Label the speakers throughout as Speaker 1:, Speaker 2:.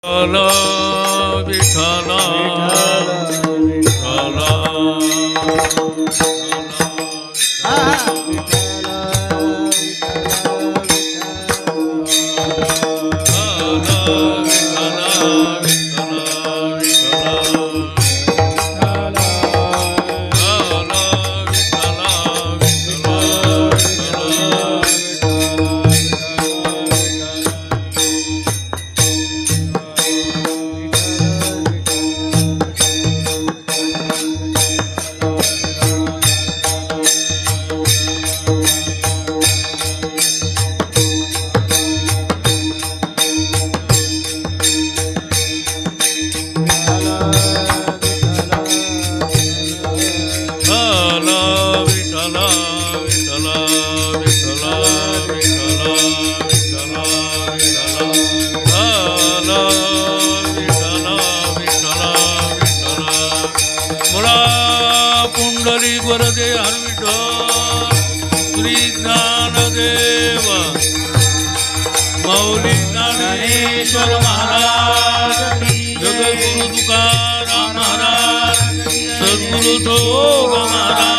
Speaker 1: विठ्ठल वरदे हर विठ्ठल श्री ज्ञानदेव मौली ज्ञानेश्वर महाराज जगद्गुरु तुकाराम महाराज सद्गुरु जोग महाराज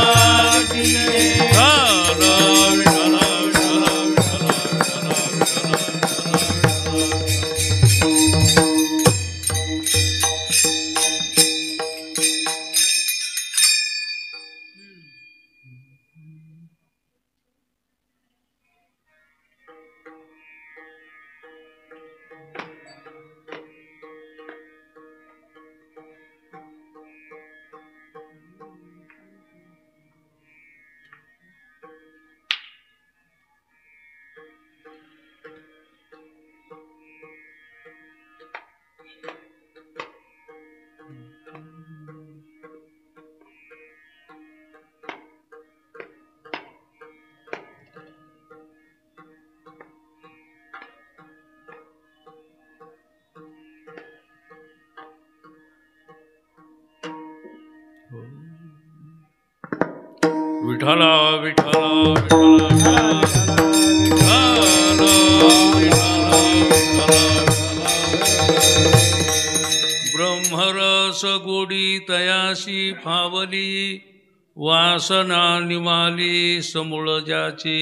Speaker 1: विठ्ठला विठ्ठला ब्रह्मरस गोडी तयाशी फावली वासना निमाली समूळ ज्याची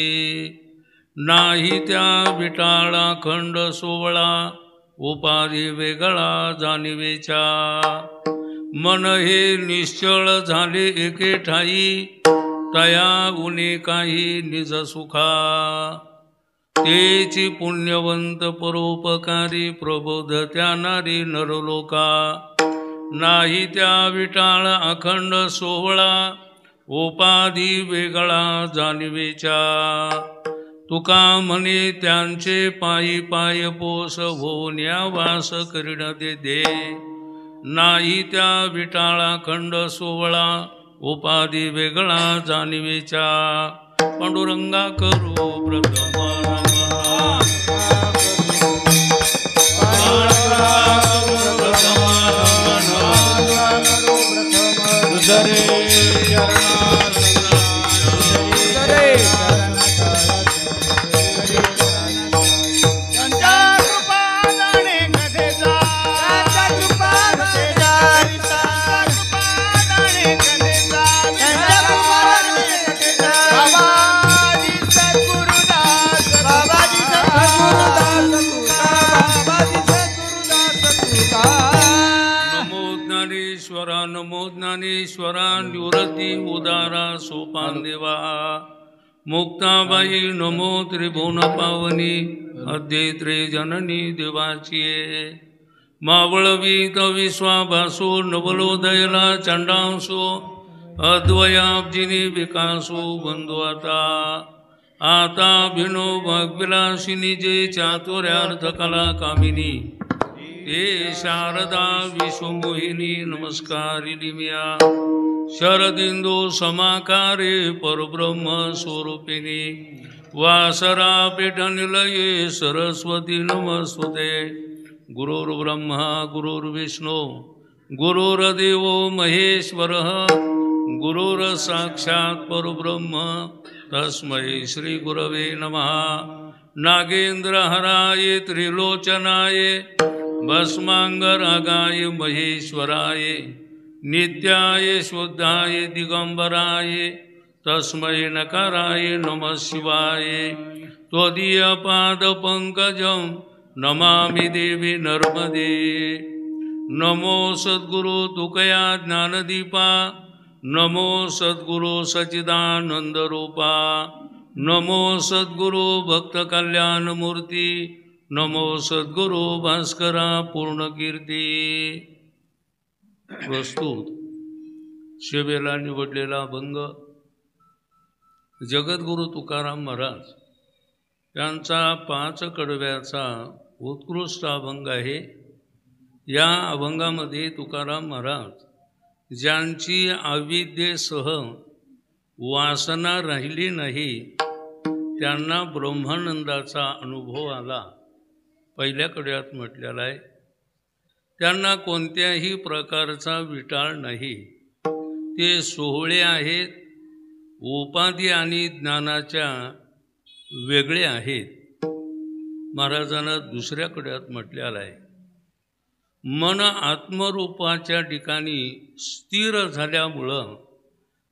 Speaker 1: नाही त्या विटाळा खंड सोवळा उपाधी वेगळा जाणीवेच्या मन हे निश्चळ झाले एके ठाई तया उने काही निज सुखा तेची पुण्यवंत परोपकारी प्रबोध त्या नारी नरलोका नाही त्या विटाळ अखंड सोहळा उपाधी वेगळा जाणीवेच्या तुका म्हणे त्यांचे पायी पाय पोस होण्या वास करीण दे नाही त्या विटाळा खंड सोवळा उपाधी वेगळा जाणीवेच्या पांडुरंगा करू प्रथम नमो ज्ञानेश्वरा निवृत्ती उदारा सोपान देवा मुक्ताबाई नमो त्रिभुवन पावनी अद्वैत्रे जननी देवाची मावळवीत विश्वाभासो नवलोदयला चंडांसो अद्वयाब्जिनी विकासो बंधु आता भिनो भगविलासिनी जे चातुर्यार्थ कला कामिनी हे शारदा विश्वमोहिनी नमस्कारिणी म्या शरदिंदो समाकारे परब्रह्म स्वरूपिणी वासरा पीठनिलये सरस्वती नमस्तुते गुरुर्ब्रह्मा गुरुर्विष्णु गुरुर्देव महेश्वरः गुरुर्साक्षात् परब्रह्म तस्मै श्री गुरवे नमः नागेंद्रहराय त्रिलोचनाय भस्मांगरागाय महेश्वराय नित्याय शुद्धाय दिगंबराय तस्मै नकाराय नमः शिवाय त्वदीयपादपङ्कजं नमामि देवी नर्मदे। नमो सद्गुरु तुकया ज्ञानदीपा नमो सद्गुरु सच्चिदानंदरूपा नमो सद्गुरु भक्त कल्याणमूर्ती नमो सद्गुरु भास्करा पूर्णकीर्ती। प्रस्तुत सेवेला निवडलेला अभंग जगद्गुरु तुकाराम महाराज यांचा 5 कडव्याचा उत्कृष्ट अभंग आहे। या अभंगामध्ये तुकाराम महाराज ज्यांची अविद्येसह वासना राहिली नाही त्यांना ब्रह्मानंदाचा अनुभव आला। पहिल्या कडव्यात म्हटलेला आहे त्यांना कोणत्याही प्रकारचा विटाळ नाही, ते सोहळे आहेत, उपाधी आणि ज्ञानाच्या वेगळे आहेत। महाराजांना दुसऱ्या कडव्यात म्हटलेला आहे मन आत्मरूपाच्या ठिकाणी स्थिर झाल्यामुळं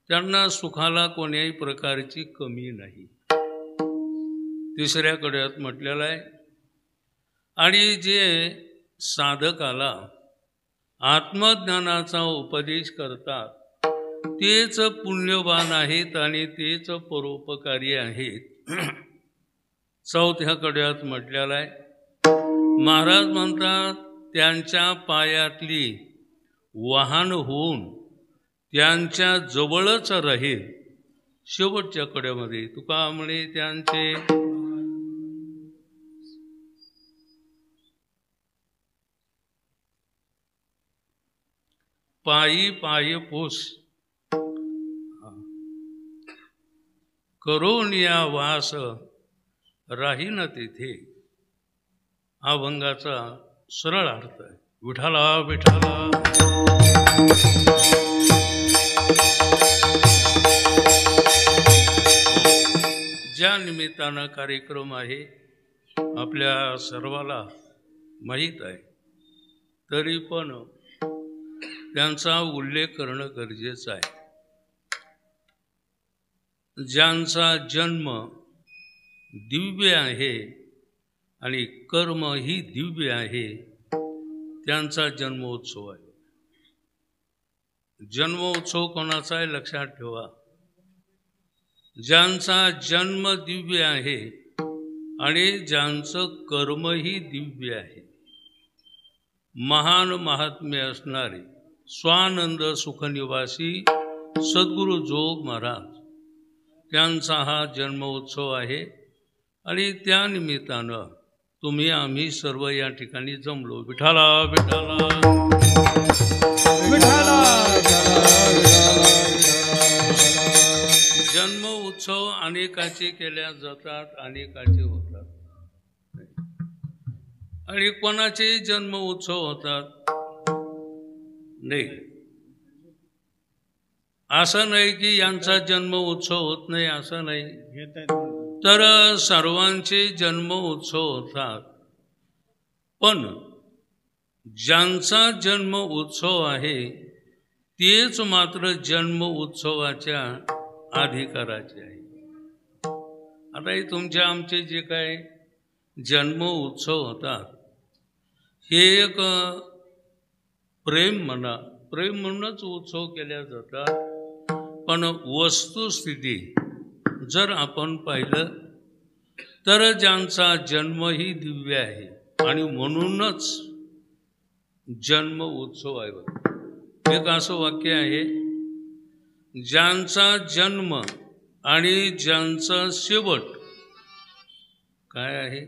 Speaker 1: त्यांना सुखाला कोणत्याही प्रकारची कमी नाही। तिसऱ्या कडव्यात म्हटलेलं आहे आणि जे साधकाला आत्मज्ञानाचा उपदेश करतात तेच पुण्यवान आहेत आणि तेच परोपकारी आहेत। चौथ्या कडव्यात म्हटलेलं आहे महाराज म्हणतात त्यांच्या पायातली वाहन होऊन त्यांच्या जवळच राहील। शेवटच्या कड्यामध्ये तुका म्हणे त्यांचे पायी पाय पोस करून या वास राहीन तेथे। हा अभंगाचा सरळ अर्थ आहे। विठाला विठाला ज्या निमित्तानं कार्यक्रम आहे आपल्या सर्वाला माहीत आहे, तरी पण त्यांचा उल्लेख करणं गरजेचं आहे। ज्यांचा जन्म दिव्य आहे आणि कर्म ही दिव्य आहे त्यांचा जन्मोत्सव आहे। जन्मोत्सव कोणाचा आहे लक्षात ठेवा। ज्यांचा जन्म दिव्य आहे आणि ज्यांचं कर्मही दिव्य आहे, महान महात्म्य असणारे स्वानंद सुखनिवासी सद्गुरु जोग महाराज त्यांचा हा जन्मोत्सव आहे आणि त्या निमित्तानं तुम्ही आम्ही सर्व या ठिकाणी जमलो। विठाला विठाला विठाला। जन्म उत्सव अनेकाचे केल्या जातात, अनेकाचे होतात आणि कोणाचे जन्म उत्सव होतात नाही। असं नाही की यांचा जन्म उत्सव होत नाही, असं नाही, तर सर्वांचे जन्म उत्सव होतात। पण ज्यांचा जन्म उत्सव आहे तेच मात्र जन्म उत्सवाच्या अधिकाराचे आहे। आता हे तुमच्या आमचे जे काय जन्म उत्सव होतात हे एक प्रेम म्हणा, प्रेम म्हणूनच उत्सव केल्या जातात। पण वस्तुस्थिती जर आपण पाहिलं तर ज्यांचा जन्मही दिव्य आहे आणि म्हणूनच जन्म उत्सव आहे। एक असं वाक्य आहे ज्यांचा जन्म आणि ज्यांचा शेवट काय आहे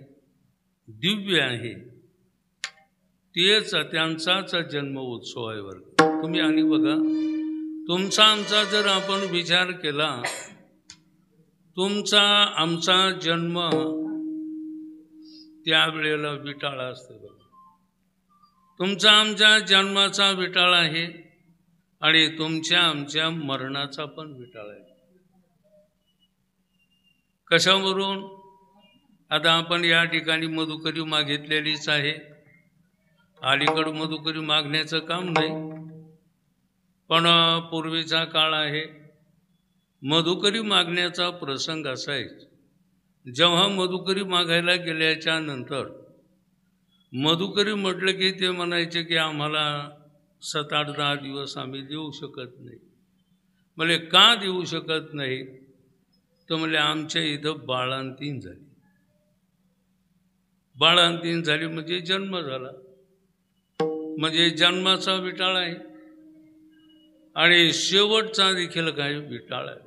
Speaker 1: दिव्य आहे तेच त्यांचाच जन्म उत्सव आहे बरं। तुम्ही आणि बघा तुमचा आमचा जर आपण विचार केला, तुमचा आमचा जन्म त्यावेळेला विटाळा असतो बघा। तुमचा आमच्या जन्माचा विटाळ आहे आणि तुमच्या आमच्या मरणाचा पण विटाळ आहे। कशावरून? आता आपण या ठिकाणी मधुकरी मागितलेलीच आहे अलीकडं मधुकरी मागण्याचं काम नाही, पण पूर्वीचा काळ आहे. मधुकरी मागण्याचा प्रसंग असायच. जेव्हा मधुकरी मागायला गेल्याच्या नंतर मधुकरी म्हटलं की ते म्हणायचे की आम्हाला 7-8-10 दिवस आम्ही देऊ शकत नाही. म्हणजे का देऊ शकत नाही तर म्हणजे आमच्या इथं बाळंतीण झाली. बाळंतीण झाली म्हणजे जन्म झाला, म्हणजे जन्माचा विटाळ आहे आणि शेवटचा देखील काही विटाळ आहे.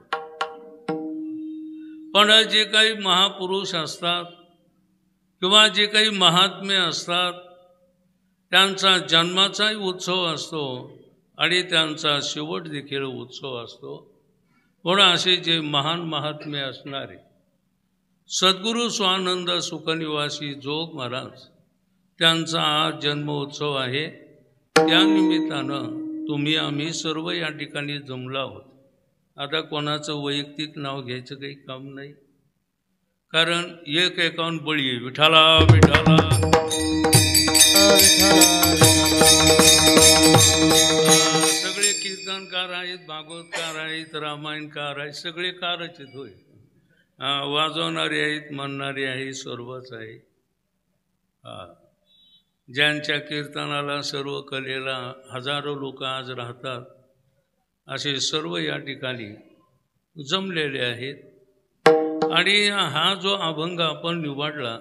Speaker 1: पण जे काही महापुरुष असतात किंवा जे काही महात्मे असतात त्यांचा जन्माचाही उत्सव असतो आणि त्यांचा शेवट देखील उत्सव असतो. पण असे जे महान महात्मे असणारे सद्गुरू स्वानंद सुखनिवासी जोग महाराज त्यांचा आज जन्मोत्सव आहे. त्यानिमित्तानं तुम्ही आम्ही सर्व या ठिकाणी जमलो आहोत. आता कोणाचं वैयक्तिक नाव घ्यायचं काही काम नाही, कारण एक एकावन्न बळी आहे. विठाला विठाला. सगळे कीर्तनकार आहेत, भागवतकार आहेत, रामायणकार आहेत, सगळे कारच आहेत. होय, वाजवणारे आहेत, म्हणणारे आहेत, सर्वच आहे. ज्यांच्या कीर्तनाला सर्व कलेला हजारो लोक आज राहतात असे सर्व या ठिकाणी जमलेले आहेत. आणि हा जो अभंग आपण निवडला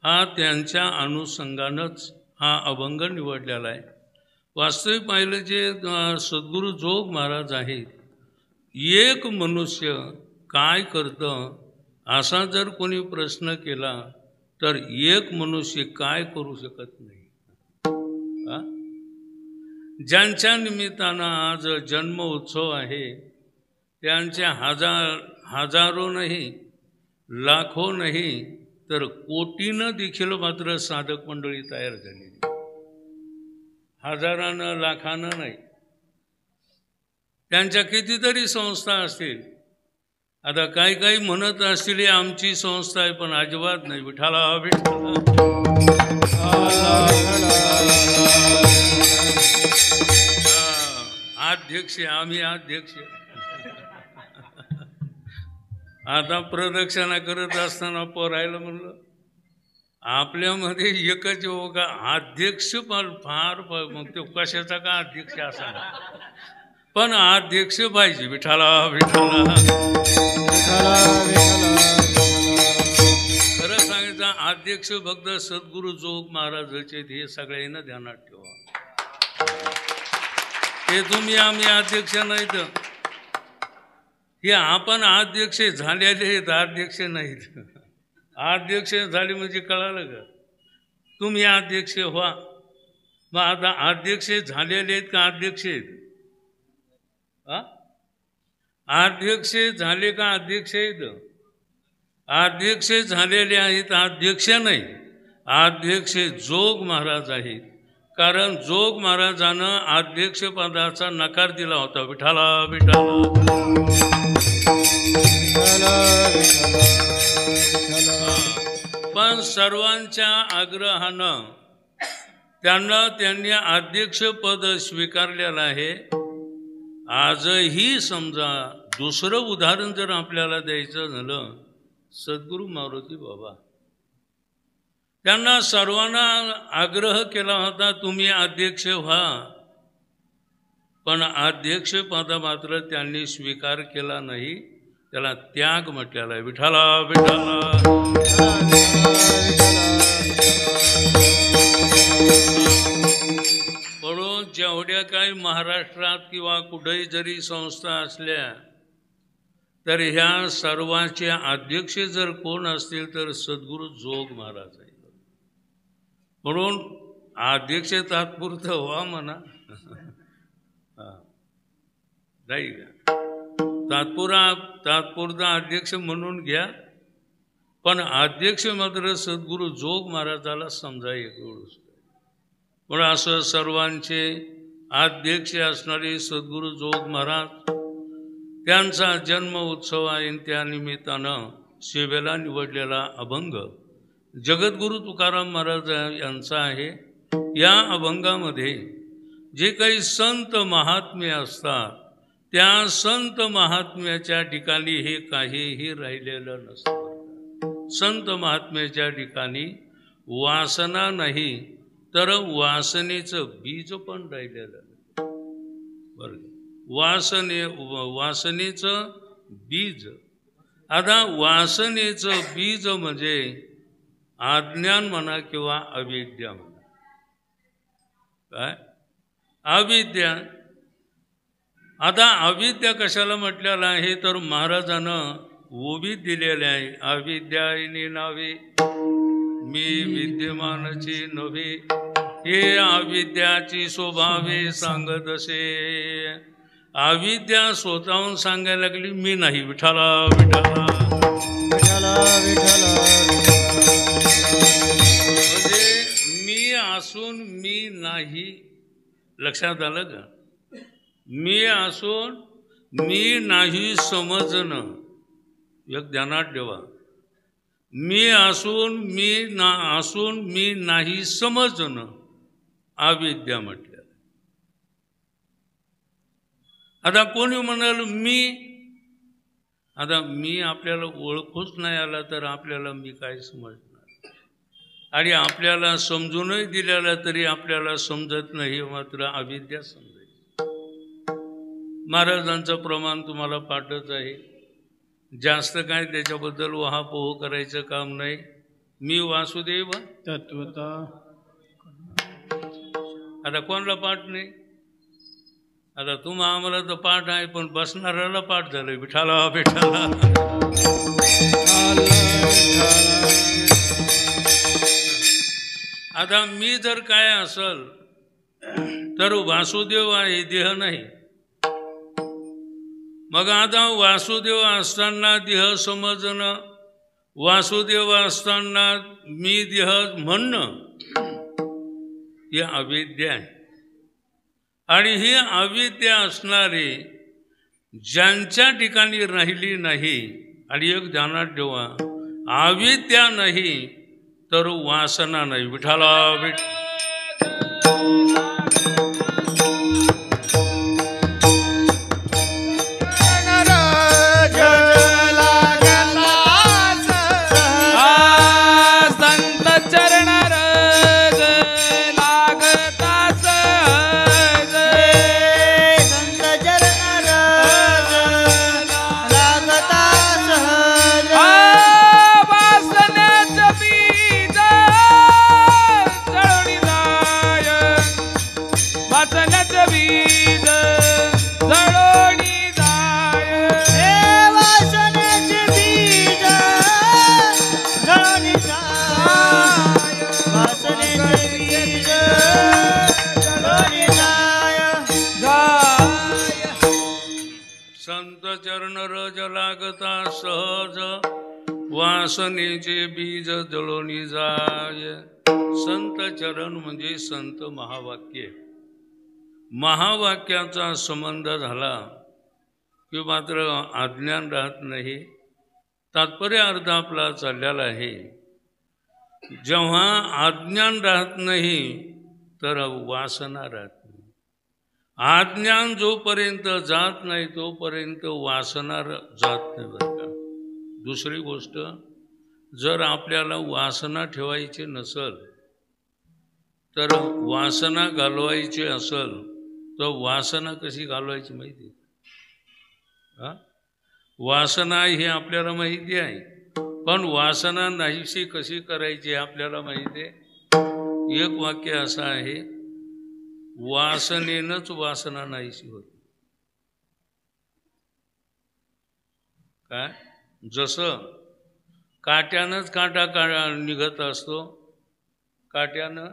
Speaker 1: हा त्यांच्या अनुषंगानंच हा अभंग निवडलेला आहे. वास्तविक पाहिलं जे सद्गुरू जोग महाराज आहेत, एक मनुष्य काय करतं असा जर कोणी प्रश्न केला तर एक मनुष्य काय करू शकत नाही. ज्यांच्या निमित्तानं आज जन्म उत्सव आहे त्यांच्या हजारो नाही, लाखो नाही तर कोटीनं देखील मात्र साधक मंडळी तयार झालेली. हजारानं लाखानं नाही, त्यांच्या कितीतरी संस्था असतील. आता काही काही म्हणत असतील ही आमची संस्था आहे, पण अजिबात नाही. विठाला विठाला. अध्यक्ष आम्ही अध्यक्ष. आता प्रदक्षिणा करत असताना पोरायला म्हणलं आपल्यामध्ये एकच हो का अध्यक्ष, पण फार मग तो कशाचा का अध्यक्ष असा, पण अध्यक्ष पाहिजे. विठाला विठाला. खरं सांगायचं अध्यक्ष भक्त सद्गुरू जोग महाराजांचे हे सगळ्यांना ध्यानात ठेवा. हे तुम्ही आम्ही अध्यक्ष नाहीत, हे आपण अध्यक्ष झालेले आहेत, अध्यक्ष नाहीत. अध्यक्ष झाले म्हणजे कळालं का, तुम्ही अध्यक्ष व्हा. मग आता अध्यक्ष झालेले आहेत का अध्यक्ष आहेत? अध्यक्ष झाले का अध्यक्ष आहेत? अध्यक्ष झालेले आहेत, अध्यक्ष नाही. अध्यक्ष जोग महाराज आहेत, कारण जोग महाराजानं अध्यक्षपदाचा नकार दिला होता. विठाला विठाला. पण सर्वांच्या आग्रहानं त्यांनी अध्यक्षपद स्वीकारलेलं आहे. आजही समजा दुसरं उदाहरण जर आपल्याला द्यायचं झालं, सद्गुरू मारुती बाबा त्यांना सर्वांना आग्रह केला होता तुम्ही अध्यक्ष व्हा, पण अध्यक्षपद मात्र त्यांनी स्वीकार केला नाही. त्याला त्याग म्हटलेला आहे. विठाला विठाला. म्हणून जेवढ्या काही महाराष्ट्रात किंवा कुठेही जरी संस्था असल्या तर ह्या सर्वांचे अध्यक्ष जर कोण असतील तर सद्गुरू जोग महाराज आहे. म्हणून अध्यक्ष तात्पुरतं व्हा म्हणा, नाही का, तात्पुरता अध्यक्ष म्हणून घ्या, पण अध्यक्ष मात्र सद्गुरू जोग महाराजाला समजा एवढंच. म्हणून असं सर्वांचे अध्यक्ष असणारे सद्गुरू जोग महाराज त्यांचा जन्म उत्सव आहे. त्यानिमित्तानं सेवेला निवडलेला अभंग जगद्गुरू तुकाराम महाराज यांचा आहे. या अभंगामध्ये जे काही संत महात्म्य असतात त्या संत महात्म्याच्या ठिकाणी हे काहीही राहिलेलं नसतं. संत महात्म्याच्या ठिकाणी वासना नाही तर वासनेचं बीज पण राहिलेलं नाही. बरं, वासनेचं बीज. आता वासनेचं बीज म्हणजे अज्ञान म्हणा किंवा अविद्या म्हणा. काय अविद्या? आता अविद्या कशाला म्हटलेलं आहे तर महाराजानं ओबीत दिलेले आहे. अविद्यायनी नावे मी विद्यमानची नव्हे, हे अविद्याची स्वभावे सांगत असे. अविद्या स्वतःहून सांगायला लागली मी नाही. विठाला विठाला विठाला विठाला. म्हणजे मी असून मी नाही. लक्षात आलं का? मी असून मी नाही समजणं. एक ध्यानात ठेवा. मी असून मी नाही समजणं अविद्या म्हटलं. आता कोणी म्हणाल मी, आता मी आपल्याला ओळखूच नाही आला तर आपल्याला मी काय समजणार? आणि आपल्याला समजूनही दिलेला तरी आपल्याला समजत नाही, मात्र अविद्या समजायची. महाराजांचं प्रमाण तुम्हाला पाठच आहे. जास्त काय त्याच्याबद्दल वहापोह करायचं काम नाही. मी वासुदेव तत्वता. आता कोणाला पाठ नाही? आता तुम्हा आम्हाला तर पाठ आहे, पण बसणाऱ्याला पाठ झालं. विठाला विठाला. आता मी जर काय असल तर वासुदेव आहे, देह नाही. मग आता वासुदेव असताना देह समजणं, वासुदेव असताना मी देह म्हणणं, ही अविद्या आहे. आणि ही अविद्या असणारे ज्यांच्या ठिकाणी राहिली नाही. आणि एक ध्यानात ठेवा, अविद्या नाही तर वासना नाही. विठाला विठ. सहज वासनेचे बीज जळोनी जाय. संत चरण म्हणजे संत महावाक्य. महावाक्याचा संबंध झाला की मात्र अज्ञान राहत नाही. तात्पर्य अर्थ आपला चाललेला आहे. जेव्हा अज्ञान राहत नाही तर वासना राहत नाही. अज्ञान जोपर्यंत जात नाही तोपर्यंत वासना जात नाही. बरं का? दुसरी गोष्ट, जर आपल्याला वासना ठेवायची नसल तर वासना घालवायची असल तर वासना कशी घालवायची माहिती आहे? वासना ही आपल्याला माहिती आहे, पण वासना नाहीशी कशी करायची आपल्याला माहिती आहे. एक वाक्य असं आहे, वासनेनंच वासना नाहीशी होती. काय? जसं काट्यानंच काटा निघत असतो, काट्यानं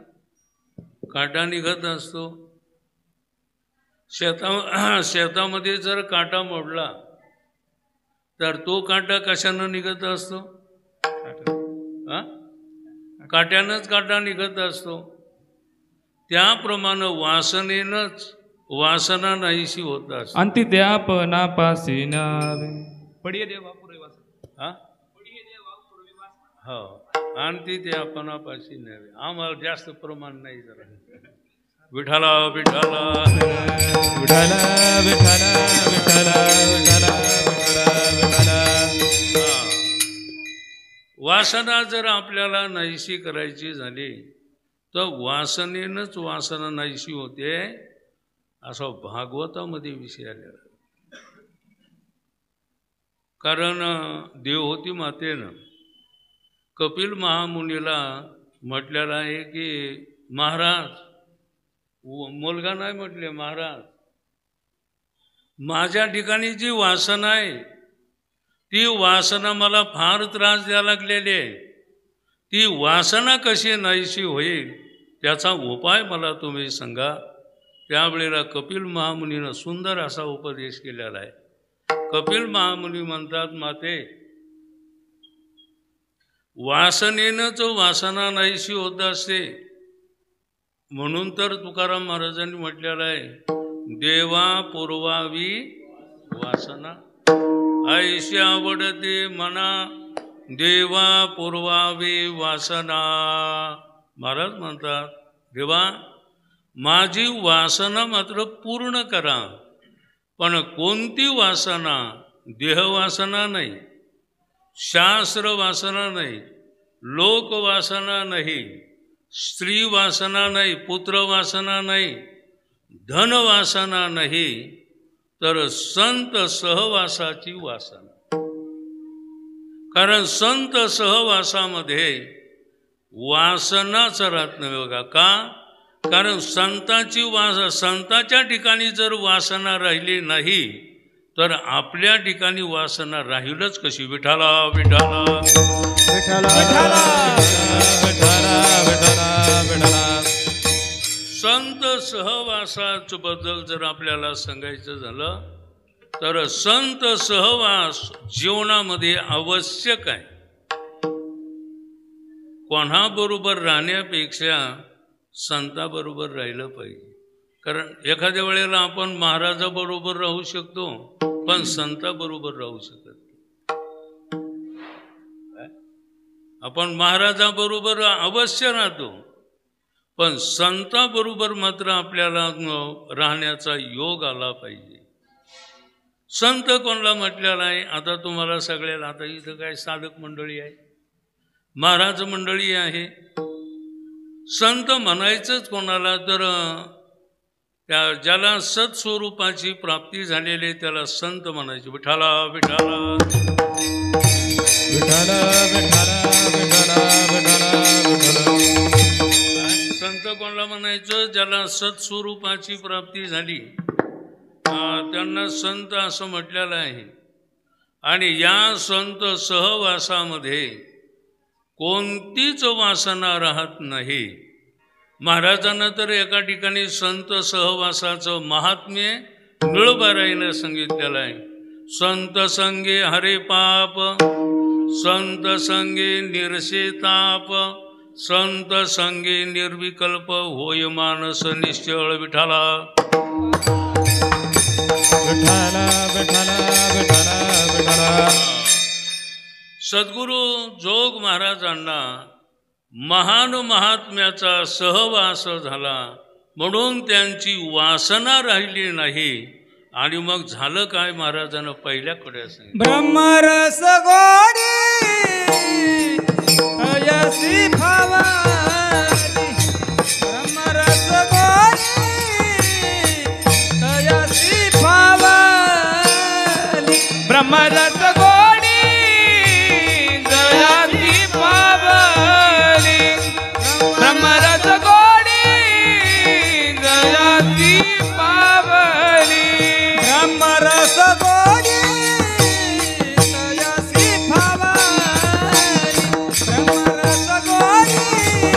Speaker 1: काटा निघत असतो. शेतामध्ये जर काटा मोडला तर तो काटा कशानं निघत असतो? काट्यानंच काटा निघत असतो. त्याप्रमाणे वासनेनंच वासना नाहीशी होत असते.
Speaker 2: अंति द्यापना पासिना पडिये देवा पुरे वासना.
Speaker 1: हो. आणि ते आपणापाशी न्यावे. आम्हाला जास्त प्रमाण नाही जरा. विठाला विठाला
Speaker 2: विठाला विठाला विठाला विठाला विठाला.
Speaker 1: वासना जर आपल्याला नाहीशी करायची झाली तर वासनेनंच वासना नाहीशी होते, असा भागवतामध्ये विषय आलेला. कारण देवहूती मातेनं कपिल महामुनीला म्हटलेलं आहे की महाराज, मुलगा नाही म्हटले, महाराज माझ्या ठिकाणी जी वासना आहे ती वासना मला फार त्रास द्यायला लागलेली आहे. ती वासना कशी नाहीशी होईल त्याचा उपाय मला तुम्ही सांगा. त्यावेळेला कपिल महामुनीनं सुंदर असा उपदेश केलेला आहे. कपिल महामुनी म्हणतात, माते वासनेनंच वासना नाहीशी होत असते. म्हणून तर तुकाराम महाराजांनी म्हटलेलं आहे, देवा पूर्वावी वासना ऐशी आवडते मना, देवा पूर्वावी वासना. महाराज म्हणतात, देवा माझी वासना मात्र पूर्ण करा. पण कोणती वासना? देहवासना नाही, शास्त्र वासना नाही, लोकवासना नाही, स्त्री वासना नाही, पुत्र वासना नाही, धन वासना नाही, तर संत सहवासाची वासना. कारण संत सहवासामध्ये वासनाच राहत नाही बघा. का? कारण संताच्या ठिकाणी जर वासना राहिली नाही तर आपल्या ठिकाणी वासना राहीलच कशी. विठाला विठाला
Speaker 2: विठाला विठाला विठाला विठाला.
Speaker 1: संत सहवासाच बद्दल जर आपल्याला सांगायचं झालं तर संत सहवास जीवनामध्ये आवश्यक आहे. कोणाबरोबर राहण्यापेक्षा संताबरोबर राहिलं पाहिजे. कारण एखाद्या वेळेला आपण महाराजाबरोबर राहू शकतो पण संताबरोबर राहू शकत नाही. आपण महाराजाबरोबर अवश्य राहतो पण संताबरोबर मात्र आपल्याला राहण्याचा योग आला पाहिजे. संत कोणाला म्हटलेला आहे? आता तुम्हाला सगळ्याला, आता इथं काय साधक मंडळी आहे, महाराज मंडळी आहे. संत म्हणायचंच कोणाला तर त्या ज्याला सत्स्वरूपाची प्राप्ती झालेली त्याला संत म्हणायचे. विठाला विठाला
Speaker 2: विठाला विठाला विठाला विठाला.
Speaker 1: संत कोणाला म्हणायचं? ज्याला सत्स्वरूपाची प्राप्ती झाली त्यांना संत असं म्हटलेलं आहे. आणि या संत सहवासामध्ये कोणतीच वासना राहत नाही. महाराजांना तर एका ठिकाणी संत सहवासाचं महात्म्य नळबाराईनं सांगितलेलं आहे. संत संगे हरे पाप, संत संगे निरसे ताप, संत संगे निर्विकल्प होय मानस निश्चळ. विठाला
Speaker 2: विठाला विठाला विठाला विठाला.
Speaker 1: सद्गुरू जोग महाराजांना महान महात्म्याचा सहवास झाला म्हणून त्यांची वासना राहिली नाही. आणि मग झालं काय? महाराजांना पहिल्याकडे सांगितलं,
Speaker 2: ब्रह्मरस गोडी अयसी भावाली, ब्रह्मरस गोडी अयसी भावाली, ब्रह्मरस गोडी दयासी भावाली, ब्रह्मरस गोडी दयासी भावाली, ब्रह्मरस गोडी दयासी भावाली, ब्रह्मरस गोडी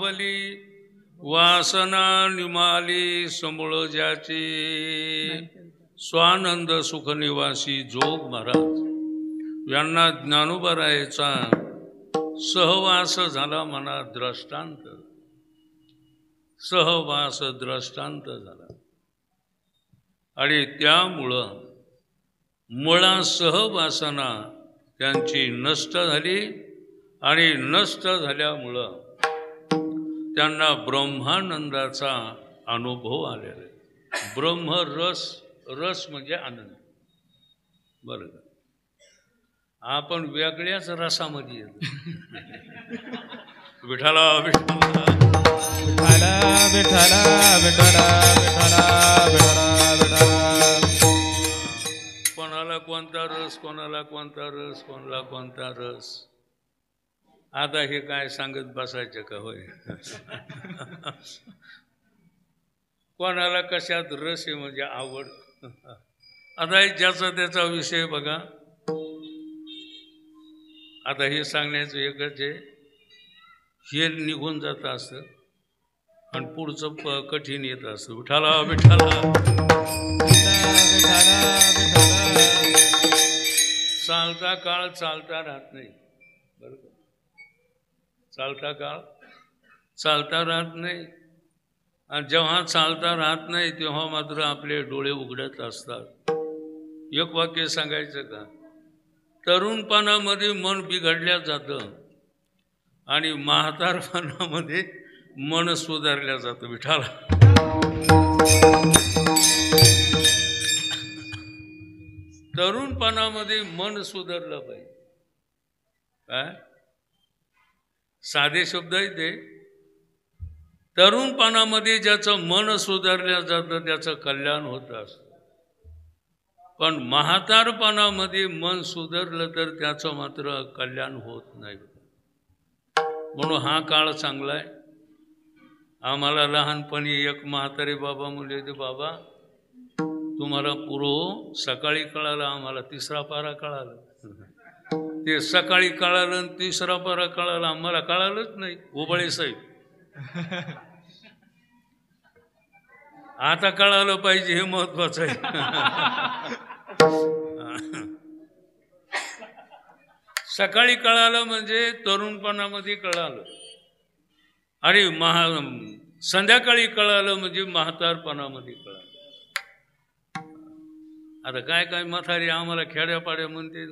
Speaker 1: आवली वासना निमाली समूळ ज्याची स्वानंद सुखनिवासी जोग महाराज यांना ज्ञानोबरायचा सहवास झाला मना दृष्टांत, सहवास दृष्टांत झाला आणि त्यामुळं मुळा सहवासना त्यांची नष्ट झाली आणि नष्ट झाल्यामुळं त्यांना ब्रह्मानंदाचा अनुभव आलेला आहे. ब्रह्मरस, रस म्हणजे आनंद. बरं का, आपण वेगळ्याच रसामध्ये येतो. विठाला विठाला
Speaker 2: विठाला विठाला विठाला विठाला विठाला विठाला.
Speaker 1: कोणाला कोणता रस, कोणाला कोणता रस, कोणाला कोणता रस. आता हे काय सांगत बसायचं का होय. कोणाला कशात रस आहे म्हणजे आवड. आता ज्याचा त्याचा विषय बघा. आता हे सांगण्याचं एकच आहे, हे निघून जात असतं आणि पुढचं कठीण येत असतं. विठाला विठाला चालता काळ चालता राहत नाही. बरोबर, चालता काळ चालता राहत नाही. आणि जेव्हा चालता राहत नाही तेव्हा मात्र आपले डोळे उघडत असतात. एक वाक्य सांगायचं का, तरुणपणामध्ये मन बिघडल्या जातं आणि म्हातारपणामध्ये मन सुधारल्या जातं. विठाला तरुणपणामध्ये मन सुधारलं पाहिजे. काय साधे शब्द आहे ते. तरुणपणामध्ये ज्याचं मन सुधारलं जातं त्याचं कल्याण होत असतं. पण म्हातारपणामध्ये मन सुधारलं तर त्याचं मात्र कल्याण होत नाही. म्हणून हा काळ चांगला आहे. आम्हाला लहानपणी एक म्हातारे बाबा म्हणले होते, बाबा तुम्हाला पूर्व सकाळी कळालं, आम्हाला तिसरा पारा कळालं. ते सकाळी कळालं आणि तिसरा पारा कळालं, आम्हाला कळालंच नाही. उबळे साहेब, आता कळालं पाहिजे हे महत्वाचं आहे. सकाळी कळालं म्हणजे तरुणपणामध्ये कळालं आणि संध्याकाळी कळालं म्हणजे म्हातारपणामध्ये कळालं. आता काय काय म्हातारी आम्हाला खेड्यापाड्या म्हणते,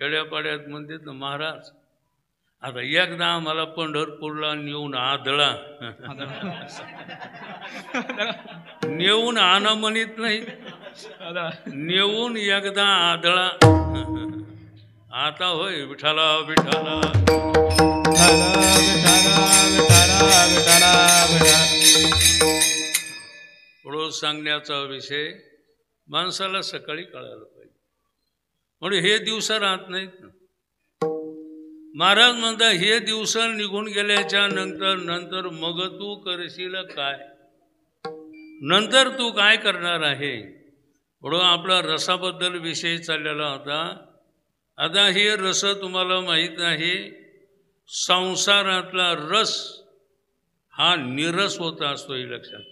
Speaker 1: खेड्यापाड्यात म्हणतात ना महाराज. आता एकदा आम्हाला पंढरपूरला नेऊन आदळा, नेऊन आणा म्हणत नाही, नेऊन एकदा आदळा. आता होय विठाला विठाला पुढं सांगण्याचा विषय माणसाला सकाळी कळायला पाहिजे. म्हणून हे दिवस राहत नाहीत ना. महाराज म्हणतात हे दिवस निघून गेल्याच्या नंतर मग तू करशील काय, नंतर तू काय करणार आहे. म्हणून आपला रसाबद्दल विषय चाललेला होता. आता हे रस तुम्हाला माहीत आहे, संसारातला रस हा निरस होता असतो. हे लक्षात.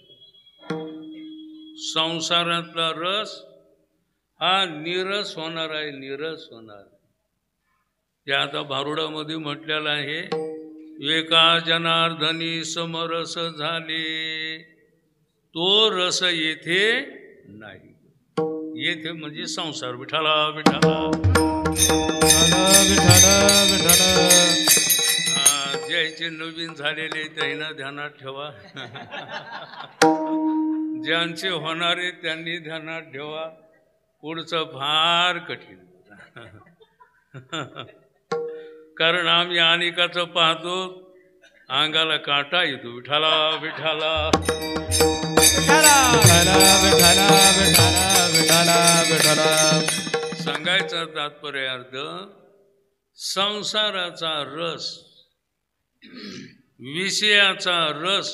Speaker 1: संसारातला रस हा निरस होणार आहे, निरस होणार. ते आता भारुडामध्ये म्हटलेलं आहे, एका जनार्दनी समरस झाले तो रस येथे नाही. येथे म्हणजे संसार. विठाला विठाला ज्याचे नवीन झालेले त्यांना ध्यानात ठेवा, ज्यांचे होणारे त्यांनी ध्यानात ठेवा. पुढचं फार कठीण. कारण आम्ही अनेकाचं पाहतो अंगाला काटा येतो. विठाला विठाला सांगायचा तात्पर्य अर्थ, संसाराचा रस, विषयाचा रस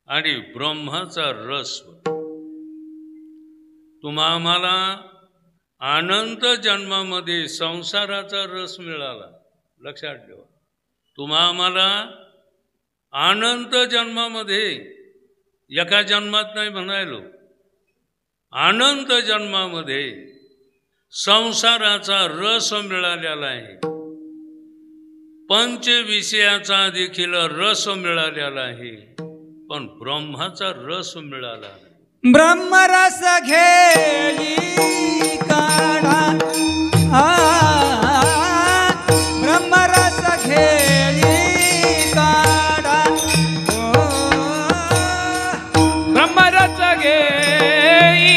Speaker 1: आणि ब्रह्माचा रस आम्हाला अनंत जन्मामध्ये संसाराचा रस मिळाला. लक्षात ठेवा. आम्हाला अनंत जन्मामध्ये, एका जन्मात नाही म्हणायलो, अनंत जन्मामध्ये संसाराचा रस मिळालेला आहे, पंचविषयाचा देखील रस मिळालेला आहे, पण ब्रह्माचा रस मिळाला नाही.
Speaker 2: ब्रह्मरस घेई काढा, ब्रह्मरस घेई काढा, ब्रह्मरस घेई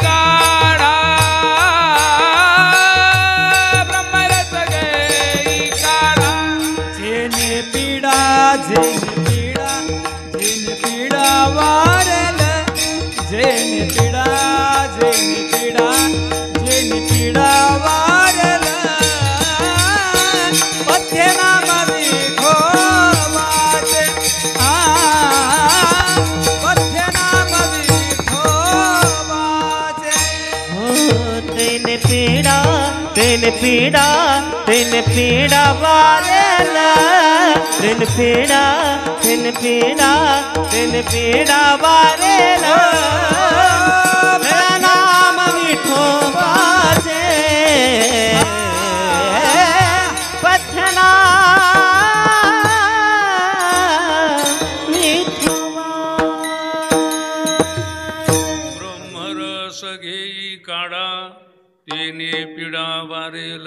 Speaker 2: काढा, ब्रह्मरस घेई काढा. जेने पीडा वारल, जेने पीडा वारल, पथ्य नाम विठो वाचे, पथ्य नाम विठो वाचे.
Speaker 3: तेने पीडा वारल, तेने पीडा वारल, मेरा नाम मिठो बाजे, पथना मिठो.
Speaker 1: ब्रह्मरस घेई काढा, तेने पीडा वारेल.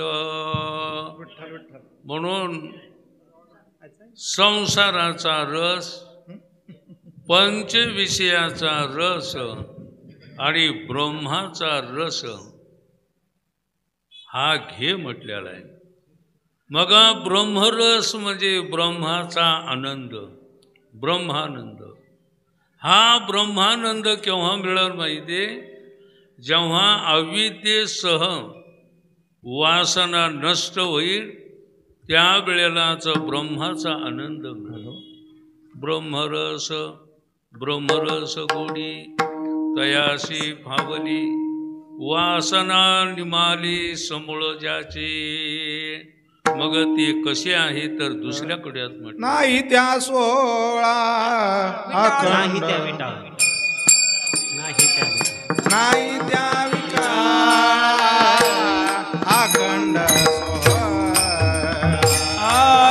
Speaker 1: म्हणून संसाराचा रस, पंचविषयाचा रस आणि ब्रह्माचा रस हा घे म्हटलेला आहे. मग ब्रह्मरस म्हणजे ब्रह्माचा आनंद, ब्रह्मानंद. हा ब्रह्मानंद केव्हा मिळेल माहिती आहे? जेव्हा अविद्येसह वासना नष्ट होईल, त्या वेळेलाच ब्रह्माचा आनंद मिळतो. ब्रह्मरस गोडी तयासी फावली, वासना निमाली समूळ ज्याची. मग ते कसे आहे तर दुसऱ्या कड्यात म्हटलं,
Speaker 4: नाही त्या सोळा
Speaker 3: नाही त्या विटा,
Speaker 4: नाही त्या विचार अखंड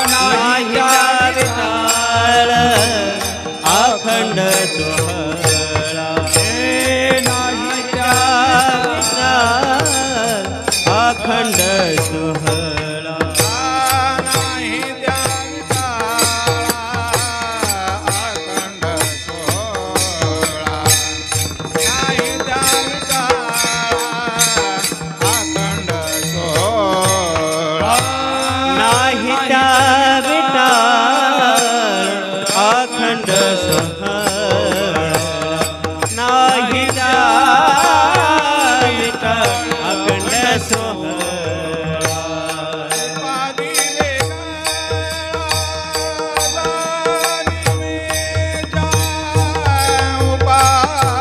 Speaker 3: नाही त्या विटाळ अखंड सोहळा, नाही त्या विटाळ अखंड सोहळा,
Speaker 4: नाही त्या विचार अखंड सोहळा, नाही त्या विचार अखंड सोहळा,
Speaker 3: नाही त्या विटाळ अखंड सोहळा, नाही त्या विटाळ अखंड सोहळा.
Speaker 4: उपाधी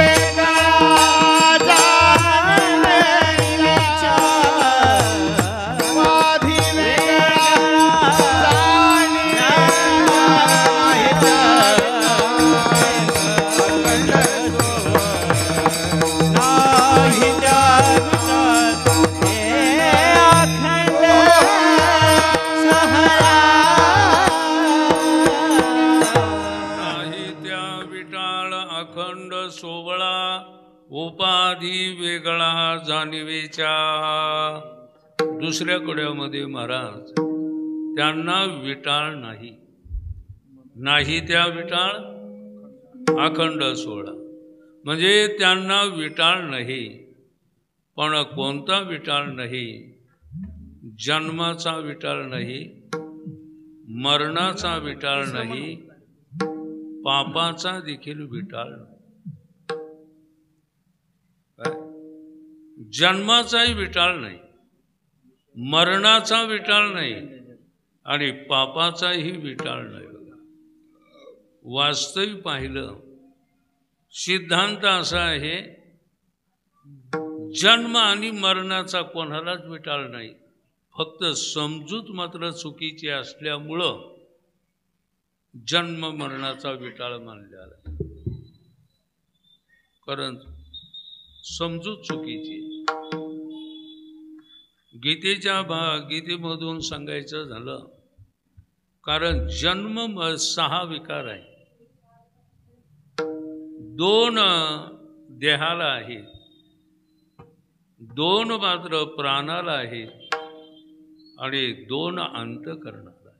Speaker 4: वेगळा जाणीवेचा, उपाधी वेगळा जाणीवेचा, नाही त्या
Speaker 1: अखंड सोवळा उपाधी वेगळा जाणीवेच्या. दुसऱ्या कड्यामध्ये महाराज त्यांना विटाळ नाही, नाही त्या विटाळ अखंड सोळा, म्हणजे त्यांना विटाळ नाही. पण कोणता विटाळ नाही? जन्माचा विटाळ नाही, मरणाचा विटाळ नाही, पापाचा देखील विटाळ नाही. जन्माचाही विटाळ नाही, मरणाचा विटाळ नाही आणि पापाचाही विटाळ नाही. बघा, वास्तविक पाहिलं सिद्धांत असा आहे, जन्म आणि मरणाचा कोणालाच विटाळ नाही, फक्त समजूत मात्र चुकीची असल्यामुळं जन्म मरणाचा विटाळ मानलेला. कारण समजूत चुकीची. गीतेमधून सांगायचं झालं, कारण जन्म 6 विकार आहे, 2 देहाला आहेत, 2 मात्र प्राणाला आहेत आणि 2 अंतःकरणाला.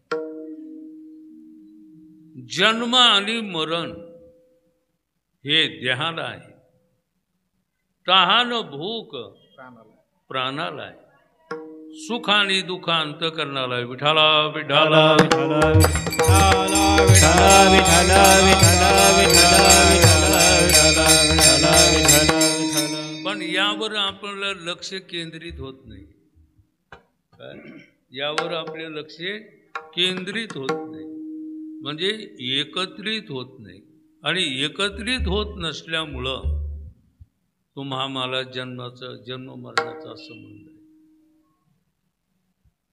Speaker 1: जन्म आणि मरण हे देहाला आहे, तहान भूक प्राणाला आहे, सुख आणि दुःख अंतःकरणाला आहे. विठाला विठाला
Speaker 3: विठाला विठाला विठाला विठाला विठाला विठाला.
Speaker 1: पण यावर आपलं लक्ष केंद्रित होत नाही. यावर आपले लक्ष केंद्रित होत नाही, म्हणजे एकत्रित होत नाही. आणि एकत्रित होत नसल्यामुळं तुम्हाला जन्म मरणाचा संबंध आहे.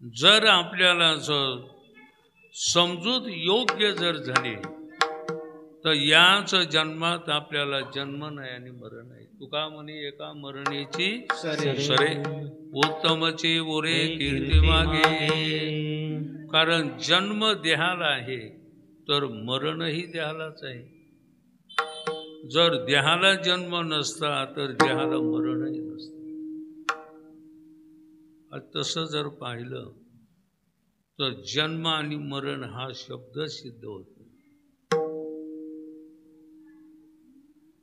Speaker 1: जर आपल्याला समजूत योग्य जर झाली तर याच जन्मात आपल्याला जन्म नाही आणि मरण आहे. तुका म्हणे एका मरणेची सरे उत्तमचे ओरे कीर्ती मागे. कारण जन्म देहाला आहे तर मरणही देहालाच आहे. जर देहाला जन्म नसता तर देहाला मरणही नसतं. तसं जर पाहिलं तर जन्म आणि मरण हा शब्द सिद्ध होतो.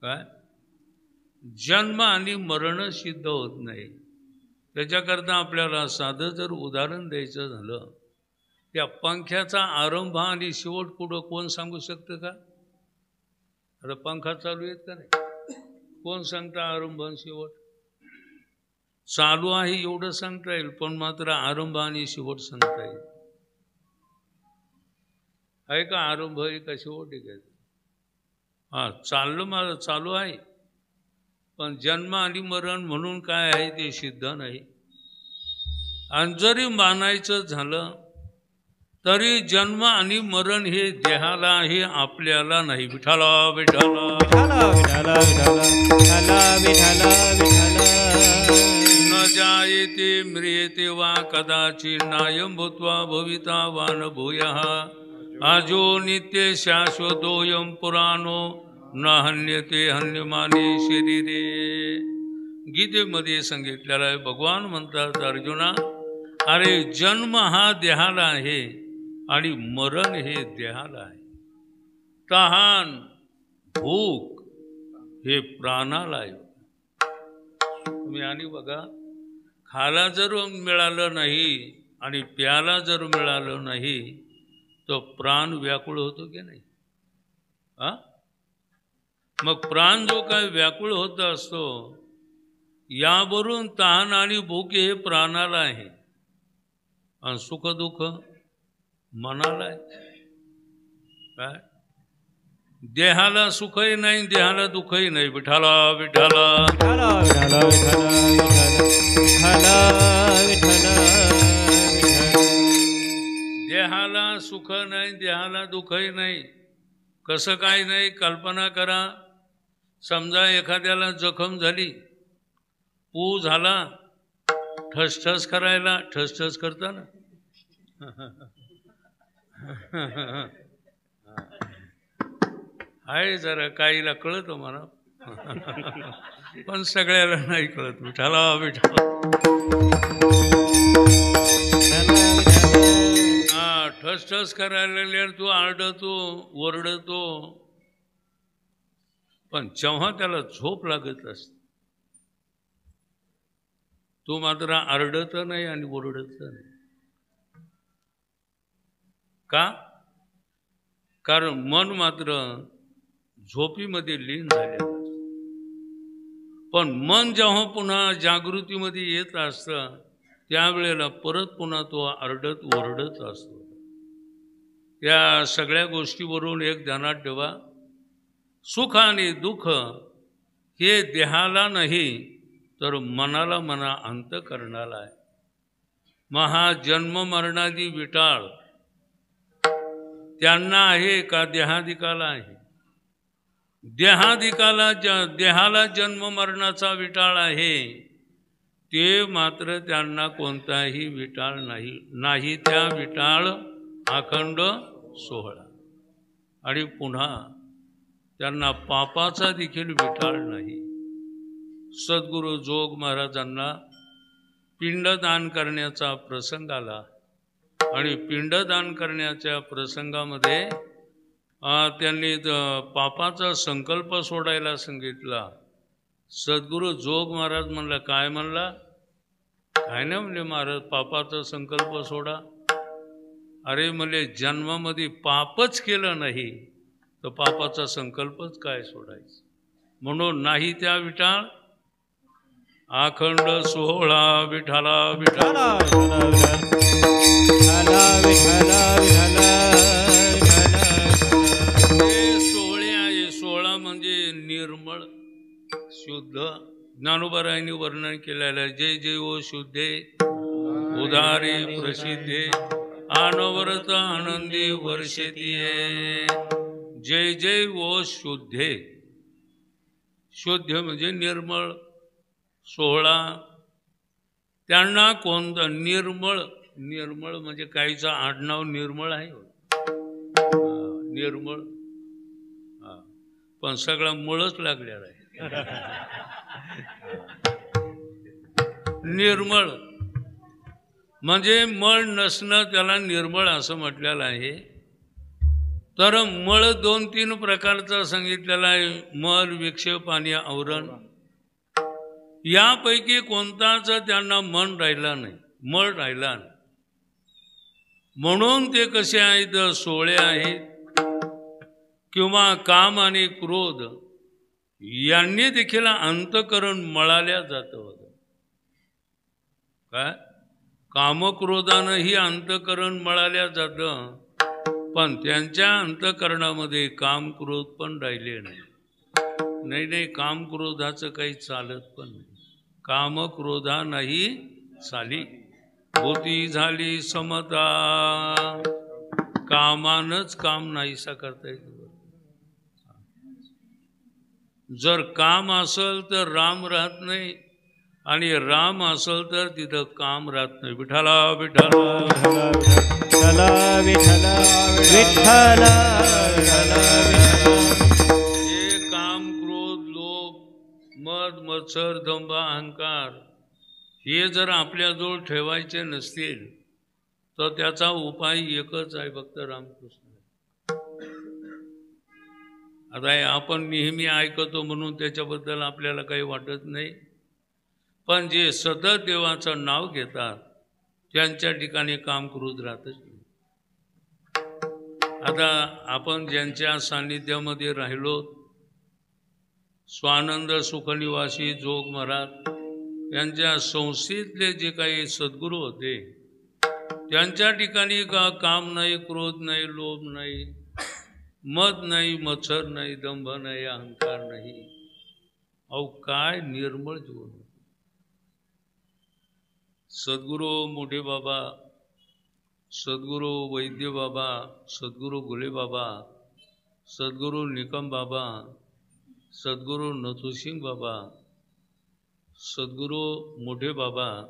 Speaker 1: काय जन्म आणि मरण सिद्ध होत नाही. त्याच्याकरता आपल्याला साधं जर उदाहरण द्यायचं झालं, त्या पंख्याचा आरंभ आणि शेवट कुठं कोण सांगू शकतं का? आता पंखा चालू आहेत का नाही, कोण सांगता आरंभ आणि शेवट? चालू आहे एवढं सांगता येईल, पण मात्र आरंभ आणि शेवट सांगता येईल आहे का? आरंभ आहे का शेवट आहे का? हा, माझं चालू आहे, पण जन्म आणि मरण म्हणून काय आहे ते सिद्ध नाही. आणि जरी मानायचं झालं तरी जन्म आणि मरण हे देहाला आहे, आपल्याला नाही. विठाला विठाला
Speaker 3: विठाला विठाला विठाला विठाला विठाला.
Speaker 1: न जायते म्रियते वा कदाचित् नायं भूत्वा भविता वा न भूयः आजो नित्य शाश्वतोऽयं पुराणो न हन्यते हन्यमाने शरीरे. गीतेमध्ये सांगितलेलं आहे. भगवान म्हणतात, अर्जुना, अरे जन्म हा देहाला आहे आणि मरण हे देहाला आहे. तहान भूक हे प्राणाला आहे. तुम्ही आणि बघा, खायला जर मिळालं नाही आणि प्यायला जर मिळालं नाही तर प्राण व्याकुळ होतो की नाही? मग प्राण जो काय व्याकुळ होत असतो, यावरून तहान आणि भूक हे प्राणाला आहे आणि सुख दुःख मनाला आहे. काय देहाला सुखही नाही, देहाला दुःखही नाही. विठाला विठाला
Speaker 3: विठाला विठाला विठाला विठाला.
Speaker 1: देहाला सुख नाही, देहाला दुःखही नाही. कसं काय नाही? कल्पना करा. समजा एखाद्याला जखम झाली, पू झाला, ठसठस करायला, ठसठस करता ना, आहे जरा काहीला कळत मला, पण सगळ्याला नाही कळत. विठाला विठाला. हा, ठसठस करायला लागल्यावर तू आरडतो, ओरडतो, पण जेव्हा त्याला झोप लागत असते तो मात्र आरडत नाही आणि ओरडत नाही. का? कारण मन मात्र झोपीमध्ये लीन झालेलं. पण मन जेव्हा पुन्हा जागृतीमध्ये येत असतं त्यावेळेला परत पुन्हा तो आरडत ओरडत असतो. या सगळ्या गोष्टीवरून एक ध्यानात ठेवा, सुख आणि दुःख हे देहाला नाही तर मनाला मना अंतःकरणाला आहे. महाजन्म मरणादी विटाळ त्यांना आहे का देहादिकाला आहे? देहाला जन्म मरणाचा विटाळ आहे, ते मात्र त्यांना कोणताही विटाळ नाही त्या विटाळ अखंड सोहळा. आणि पुन्हा त्यांना पापाचा देखील विटाळ नाही. सद्गुरू जोग महाराजांना पिंडदान करण्याचा प्रसंग आला आणि पिंडदान करण्याच्या प्रसंगामध्ये त्यांनी पापाचा संकल्प सोडायला सांगितला. सद्गुरू जोग महाराज म्हणला, काय म्हणला? काय नाही म्हणले महाराज, पापाचा संकल्प सोडा. अरे म्हणले, जन्मामध्ये पापच केलं नाही तर पापाचा संकल्पच काय सोडायचं? म्हणून नाही त्या विटाळ अखंड सोहळा विठाला विठाला. हे सोहळे आहे. सोहळा म्हणजे निर्मळ शुद्ध. ज्ञानोबारायांनी वर्णन केलेलं आहे, जय जय ओ शुद्धे उदारे प्रसिद्धे अनवरत आनंदी वर्षेतीये. जय जय ओ शुद्धे. शुद्ध म्हणजे निर्मळ. सोहळा त्यांना कोणता? निर्मळ. निर्मळ म्हणजे काहीचा आडनाव निर्मळ आहे, निर्मळ. पण सगळा मुळच लागलेला आहे. निर्मळ म्हणजे मळ नसणं, त्याला निर्मळ असं म्हटलेलं आहे. तर मळ 2-3 प्रकारचा सांगितलेला आहे, मल, विक्षेप आणि आवरण. यापैकी कोणताच त्यांना मन राहिला नाही, मळ राहिला नाही. म्हणून ते कसे आहेत? सोहळे आहेत. किंवा काम आणि क्रोध यांनी देखील अंतःकरण मळाल्या जात होतं. काय? कामक्रोधानंही अंतःकरण मळाल्या जातं, पण त्यांच्या अंतःकरणामध्ये काम क्रोध पण राहिले नाही. नाही, काम क्रोधाचं काही चालत पण नाही. काम क्रोधा नाही चाली, होती झाली समता. कामानच काम नाहीसा करता येतं. जर काम असेल तर राम राहत नाही, आणि राम असेल तर तिथं काम राहत नाही. विठाला विठाला विठाला. हे काम क्रोध लोभ मद मत्सर दंभ अहंकार हे जर आपल्याजवळ ठेवायचे नसतील तर त्याचा उपाय एकच आहे, फक्त रामकृष्ण. आता आपण नेहमी ऐकतो म्हणून त्याच्याबद्दल आपल्याला काही वाटत नाही, पण जे सतत देवाचं नाव घेतात त्यांच्या ठिकाणी काम क्रोध राहतच नाही. आता आपण ज्यांच्या सान्निध्यामध्ये राहिलो, स्वानंद सुखनिवासी जोग महाराज यांच्या संस्थेतले जे काही सद्गुरू होते त्यांच्या ठिकाणी काम नाही, क्रोध नाही, लोभ नाही, मद नाही, मत्सर नाही, दंभ नाही, अहंकार नाही. अहो काय निर्मळ जीवन. सद्गुरू मोठे बाबा, सद्गुरू वैद्य बाबा, सद्गुरू गुले बाबा, सद्गुरू निकम बाबा, सद्गुरू नथुसिंग बाबा, सद्गुरू मोठे बाबा,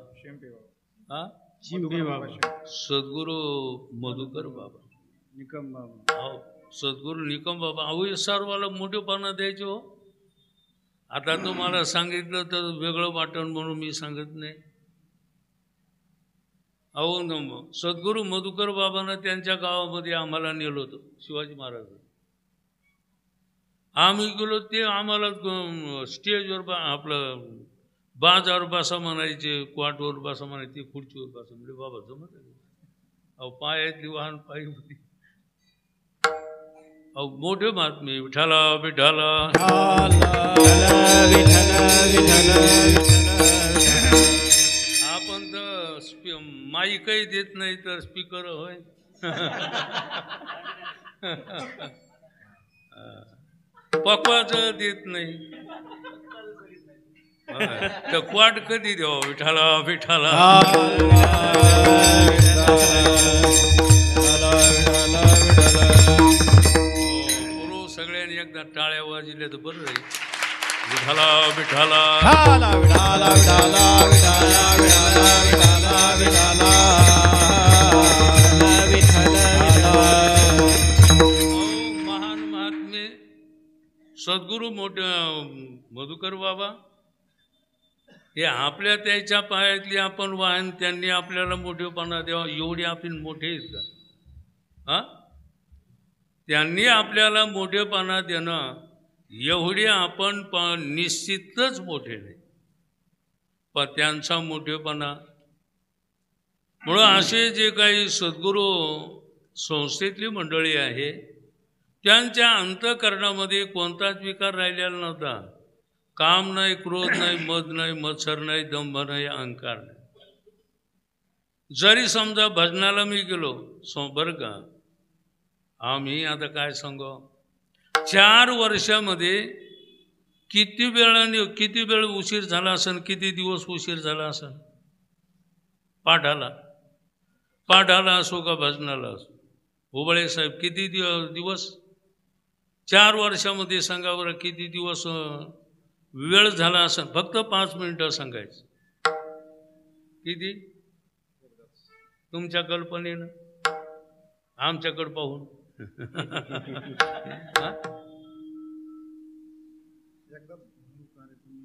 Speaker 1: सद्गुरू मधुकर बाबा,
Speaker 2: निकम बाबा,
Speaker 1: सद्गुरू निकम बाबा. अहो हे सर्वाला मोठेपणा द्यायचे हो. आता तुम्हाला सांगितलं तर वेगळं वाटण म्हणून मी सांगत नाही. अहो सद्गुरू मधुकर बाबांना त्यांच्या गावामध्ये आम्हाला नेलं होतं शिवाजी महाराज. आम्ही गेलो, ते आम्हाला स्टेजवर आपलं बाजावर बसा म्हणायचे, क्वाटवर बसा म्हणायचे, खुर्चीवर बसा म्हणजे बाबा जमत आहे. अहो पायातली वाहन पायी होती. अहो मोठे महात्मे विठाला विठाला. आपण तर माईकही देत नाही तर स्पीकर होय. पक्वाच देत नाही तर क्वाट कधी द्यावं. विठाला विठाला बरोबर सगळ्यांनी एकदा टाळ्या वाजल्या तर बरं राहील. विठाला विठाला महान महात्मे सद्गुरू मोठे मधुकर बाबा हे आपल्या त्याच्या पायातली आपण वाहन त्यांनी आपल्याला मोठेपणा द्यावा. एवढे आपण मोठे आहेत का? हा, त्यांनी आपल्याला मोठेपणा देणं एवढे आपण निश्चितच मोठे नाही, पण त्यांचा मोठेपणा म्हणून असे जे काही सद्गुरू संस्थेतली मंडळी आहे त्यांच्या अंतःकरणामध्ये कोणताच विकार राहिलेला नव्हता. काम नाही, क्रोध नाही, मद नाही, मत्सर नाही, दंभ नाही, अहंकार नाही. जरी समजा भजनाला मी गेलो बरं का, आम्ही आता काय सांगू, 4 वर्षामध्ये किती वेळ उशीर झाला असेल, किती दिवस उशीर झाला असेल पाठाला असो का भजनाला असो. हुबळे साहेब किती दिवस 4 वर्षामध्ये सांगा बरं किती दिवस वेळ झाला असेल. फक्त 5 मिनिटं सांगायचं. किती तुमच्या कल्पनेनं, आमच्याकडे पाहून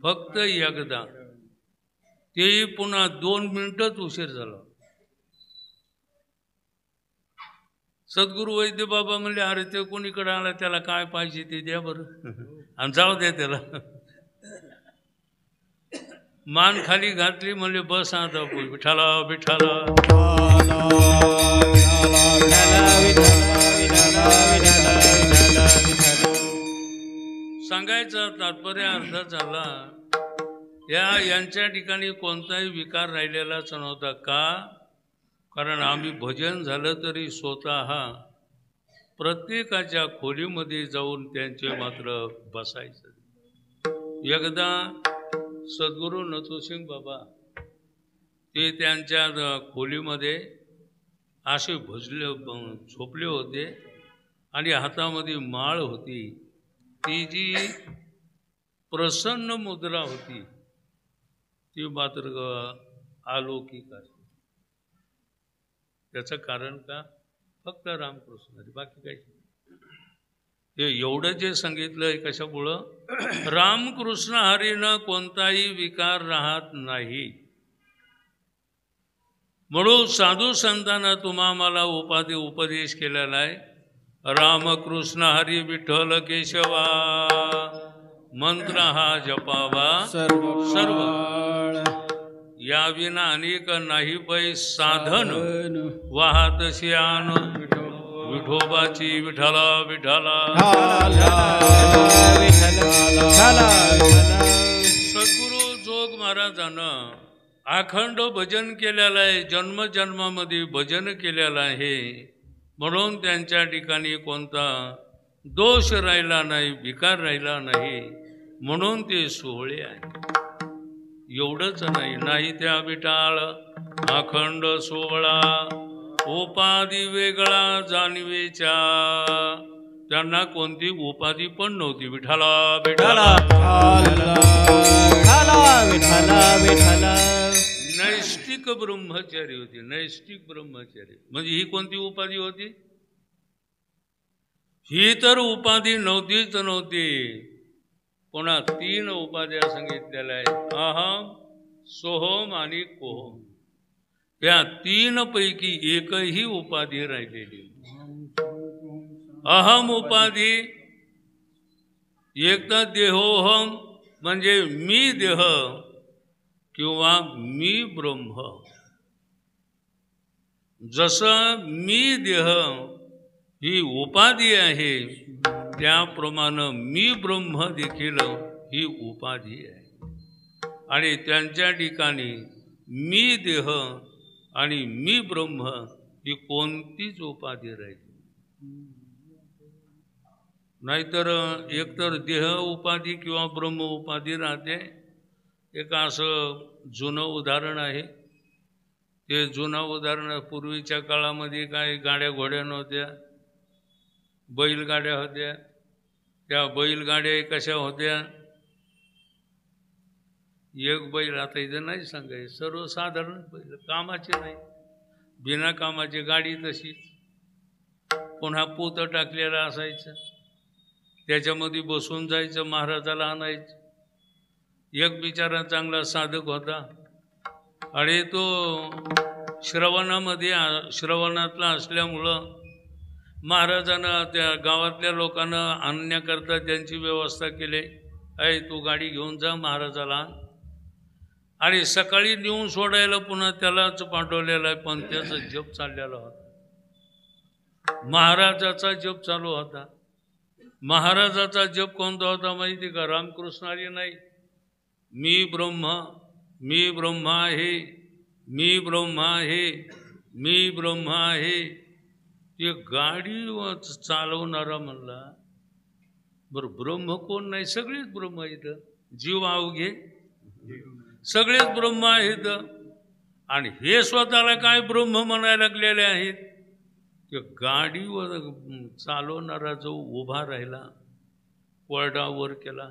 Speaker 1: फक्त एकदा, तेही पुन्हा 2 मिनिटच उशीर झाला. सद्गुरू वैद्य बाबा म्हणले अरे ते कोणीकडे आला, त्याला काय पाहिजे ते द्या बरं आणि जाऊ द्या त्याला. मान खाली घातली म्हणले बस आता विठाला विठाला. सांगायचा तात्पर्य अर्थ झाला, यांच्या ठिकाणी कोणताही विकार राहिलेलाच नव्हता. का? कारण आम्ही भजन झालं तरी स्वतः प्रत्येकाच्या खोलीमध्ये जाऊन त्यांचे मात्र बसायचं. एकदा सद्गुरू नथुसिंग बाबा ते त्यांच्या खोलीमध्ये असे झोपले होते आणि हातामध्ये माळ होती. ती जी प्रसन्न मुद्रा होती ती मात्र अलौकिक आहे. त्याचं कारण का? फक्त रामकृष्ण, बाकी काही. हे एवढं जे सांगितलं आहे कशामुळं? रामकृष्ण हरीनं कोणताही विकार राहत नाही. म्हणून साधू संतांना तुम्हा मला उपदेश केलेला आहे. रामकृष्ण हरी विठ्ठल केशवा मंत्र हा जपावा सर्व या विना अनेक नाही पै साधन वाहत श्यान विठोबाची विठ्ठला विठ्ठला. सद्गुरू जोग महाराजानं अखंड भजन केलेलं आहे, जन्मजन्मामध्ये भजन केलेलं आहे. म्हणून त्यांच्या ठिकाणी कोणता दोष राहिला नाही, विकार राहिला नाही. म्हणून ते सोहळे आहे. एवढंच नाही त्या विठाळ अखंड सोहळा उपाधी वेगळा जाणवेच्या. त्यांना कोणती उपाधी पण नव्हती. विठाला विठाला नैष्टिक ब्रह्मचारी होती. नैष्टिक ब्रह्मचारी म्हणजे ही कोणती उपाधी होती? ही तर उपाधी नव्हतीच नव्हती. पुन्हा 3 उपाध्या सांगितलेल्या आहेत, अहम, सोहम आणि कोहम. या 3 पैकी एकही उपाधी राहिलेली. अहम उपाधी एक तर देहोहम म्हणजे मी देह किंवा मी ब्रह्म. जसं मी देह ही उपाधी आहे त्याप्रमाणे मी ब्रह्म देखील ही उपाधी आहे. आणि त्यांच्या ठिकाणी मी देह आणि मी ब्रह्म ही कोणतीच उपाधी राहिली. नाहीतर एकतर देह उपाधी किंवा ब्रह्म उपाधी राहते. एक असं जुनं उदाहरण आहे. ते जुनं उदाहरण, पूर्वीच्या काळामध्ये काही गाड्या घोड्या नव्हत्या, बैलगाड्या होत्या. त्या बैलगाड्या कशा होत्या? एक बैल, आता इथं नाही सांगायचं, सर्वसाधारण बैल, कामाचे नाही, बिना कामाची गाडी तशीच. पुन्हा पोतं टाकलेलं असायचं, त्याच्यामध्ये बसून जायचं, महाराजाला आणायचं. एक बिचारा चांगला साधक होता आणि तो श्रवणातला असल्यामुळं महाराजांना त्या गावातल्या लोकांना आणण्याकरता त्यांची व्यवस्था केली. ऐ तू गाडी घेऊन जा महाराजाला, आणि सकाळी नेऊन सोडायला पुन्हा त्यालाच पाठवलेला आहे. पण त्याचा जप चाललेला होता, महाराजाचा जप चालू होता. महाराजाचा जप कोणता होता माहिती का? रामकृष्णारी नाही, मी ब्रह्म, मी ब्रह्म आहे, मी ब्रह्म आहे, मी ब्रह्म आहे. ते गाडी चालवणारा म्हणला, बरं ब्रह्म कोण नाही? सगळेच ब्रह्म आहेत, जीव अवघे सगळेच ब्रह्म आहेत. आणि हे स्वतःला काय ब्रह्म म्हणायला लागलेले आहेत. ते गाडीवर चालवणारा जो उभा राहिला, कोरडावर केला,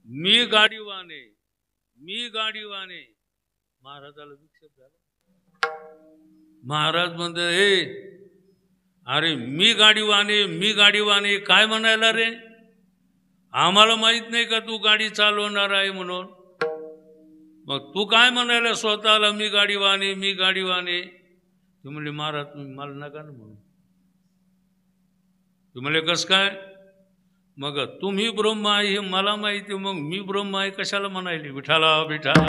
Speaker 1: मी गाडीवाने, मी गाडीवाने. महाराजाला विक्षेप झाला. महाराज म्हणते, हे अरे मी गाडीवाने, मी गाडीवाने काय म्हणायला रे? आम्हाला माहित नाही का तू गाडी चालवणार आहे म्हणून? मग तू काय म्हणायला स्वतःला मी गाडीवाने, मी गाडीवाने? तू म्हणले महाराज तुम्ही मला नका ना म्हणून. तू म्हणले कस काय? मग तुम्ही ब्रह्म आहे हे मला माहिती, मग मी ब्रह्म आहे कशाला म्हणायले? विठाला विठाला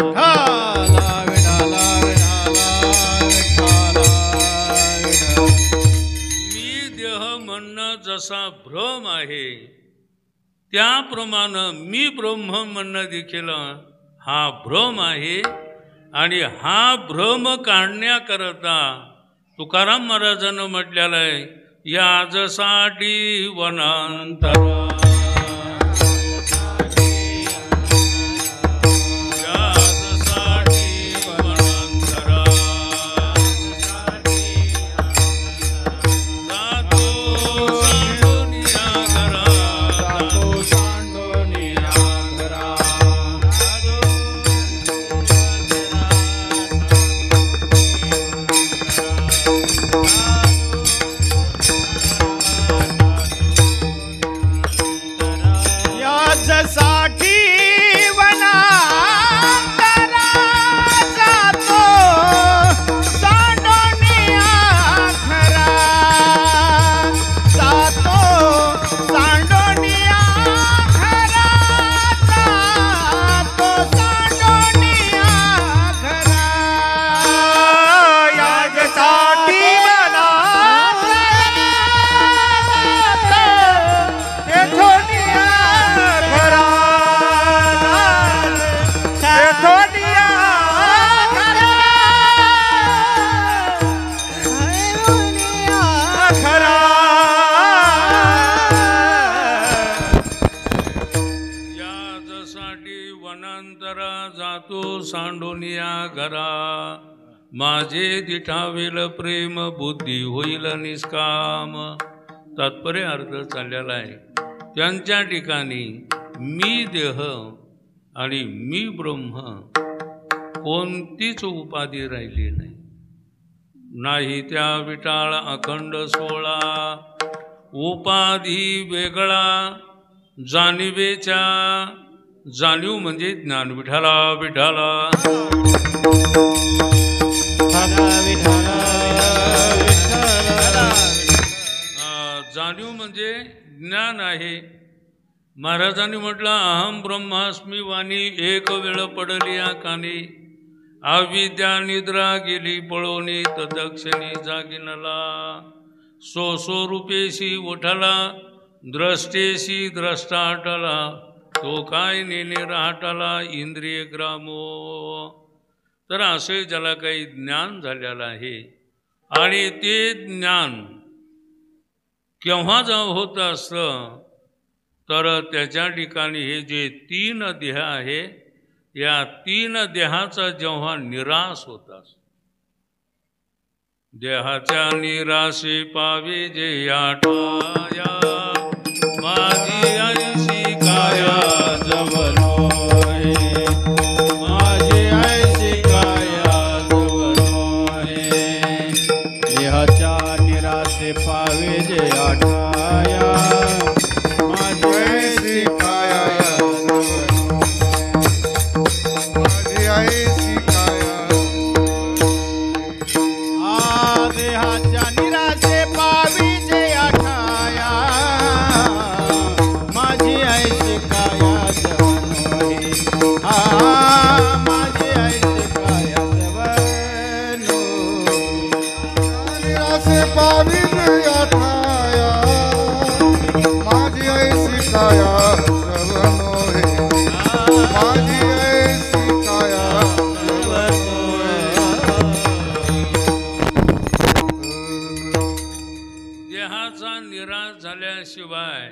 Speaker 1: मी देह म्हणणं जसा भ्रम आहे, त्याप्रमाणे मी ब्रह्म म्हणणं देखील हा भ्रम आहे. आणि हा भ्रम काढण्याकरता तुकाराम महाराजांना म्हटलेलं आहे, याजसाठी वनांतरा, माझे दिठावेल प्रेम बुद्धी होईल निष्काम. तात्पर्य अर्थ चाललेला आहे. त्यांच्या ठिकाणी मी देह आणि मी ब्रह्म कोणतीच उपाधी राहिली नाही. नाही त्या विटाळ अखंड सोळा, उपाधी वेगळा जाणीवेच्या. जाणीव म्हणजे ज्ञान. विठाला विठाला जाणीव म्हणजे ज्ञान आहे. महाराजांनी म्हटलं, अहम ब्रह्मास्मी वाणी एक वेळ पडली कानी, अविद्या निद्रा गेली पळोनी तदक्षणी जागिनला. सो रूपेशी उठला द्रष्टेशी द्रष्टा अटला, तो काय नेणे राहटाला इंद्रिय ग्रामो. तर असे ज्याला काही ज्ञान झालेलं आहे आणि ते ज्ञान केव्हा जेव्हा होत असतं तर त्याच्या ठिकाणी हे जे 3 देह आहे या 3 देहाचा जेव्हा निराश होत असतो. देहाच्या निराशे पावे जे आठाया माझी ऐशी काया
Speaker 3: जवलोय माझी ऐशी काया जवलोय. देहाच्या निराशे पावे जे आठाया माझी ऐशी काया
Speaker 4: माझी ऐशी काया.
Speaker 3: देहाच्या निराशे पावी जे आठाया माझी ऐशी काया जवलोय. माझी ऐशी काया जवलोय.
Speaker 4: निराशे पावी आठाया माझी ऐशी काया जवलोय. माझी ऐशी काया
Speaker 1: देहाचा निराश झाल्याशिवाय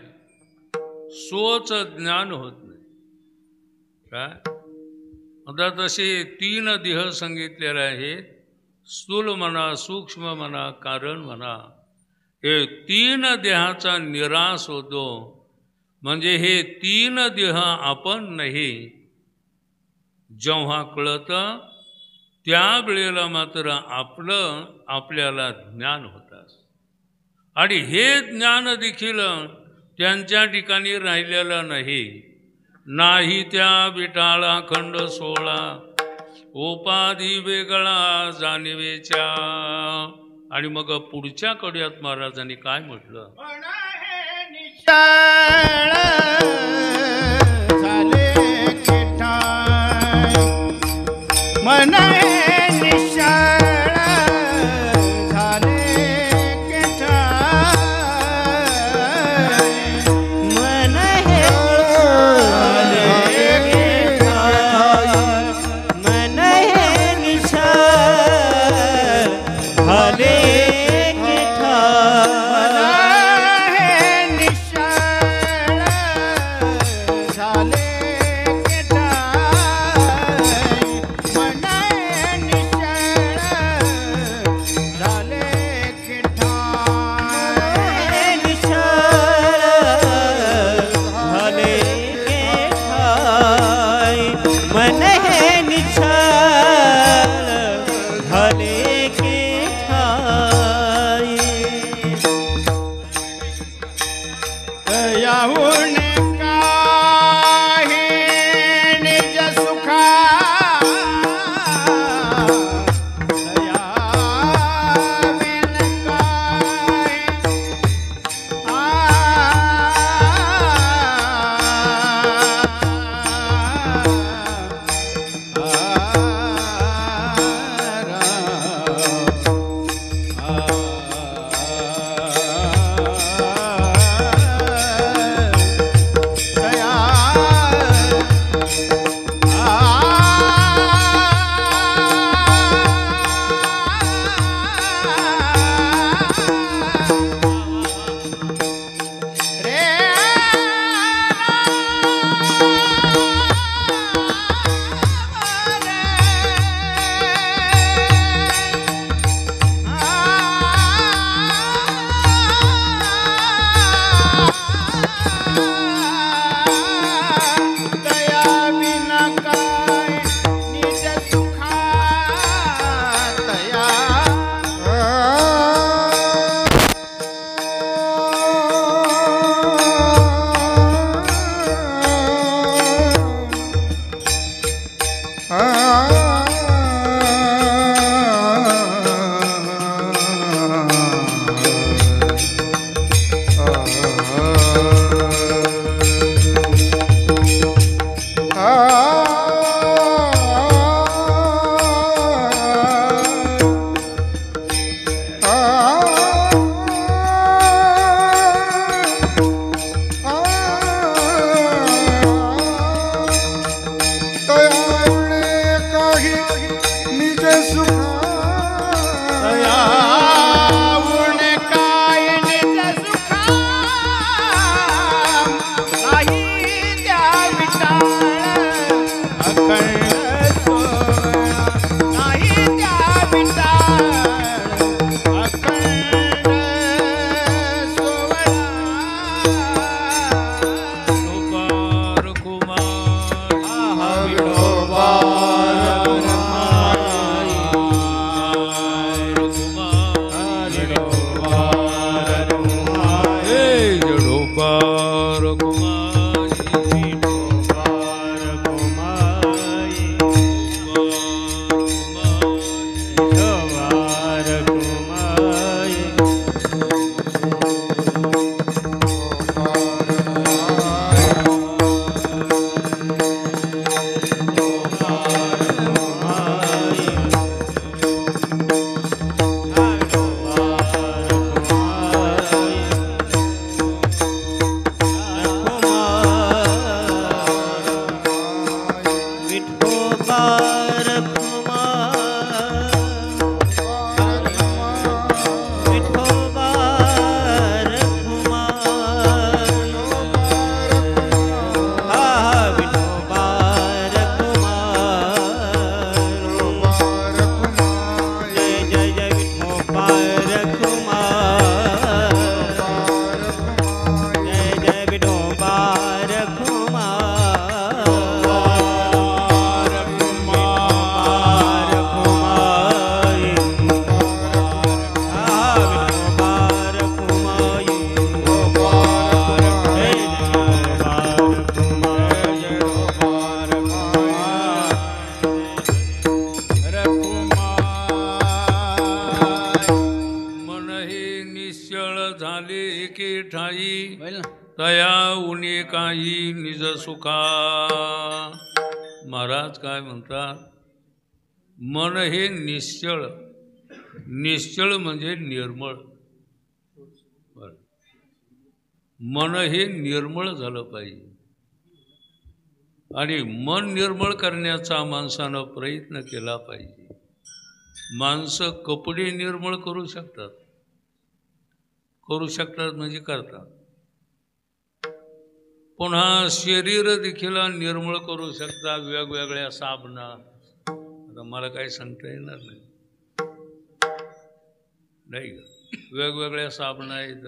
Speaker 1: स्वच ज्ञान होत नाही. काय आता तसे 3 देह सांगितलेले आहेत. स्थूल म्हणा, सूक्ष्म म्हणा, कारण म्हणा. हे 3 देहाचा निराश होतो म्हणजे हे 3 देह आपण नाही जेव्हा कळतं त्यावेळेला मात्र आपल्याला ज्ञान होतं. आणि हे ज्ञान देखील त्यांच्या ठिकाणी राहिलेलं नाही. नाही त्या विटाळा खंड 16 उपाधी वेगळा जाणीवेच्या. आणि मग पुढच्या कड्यात महाराजांनी काय म्हटलं.
Speaker 3: निश्चळ झाले केठाय मन हे निश्चळ झाले केठाय. मन हे झाले केठाय. मन हे निश्चळ झाले
Speaker 4: निज सुखा
Speaker 3: याऊन काय निज सुखा काही त्या विटाळ अखंड सोहळा काही त्या विटाळ अखंड सोहळा
Speaker 1: गोपाल कुमार
Speaker 3: विठोबार
Speaker 1: जडोपार कुमारी तया उनी काही निज सुखा. महाराज काय म्हणतात, मन हे निश्चळ, निश्चळ म्हणजे निर्मळ. मन हे निर्मळ झालं पाहिजे आणि मन निर्मळ करण्याचा माणसानं प्रयत्न केला पाहिजे. माणसं कपडे निर्मळ करू शकतात, म्हणजे करतात. पुन्हा शरीर देखील निर्मळ करू शकतात वेगवेगळ्या साबणा. आता मला काही सांगता येणार नाही. वेगवेगळ्या साबणा आहेत,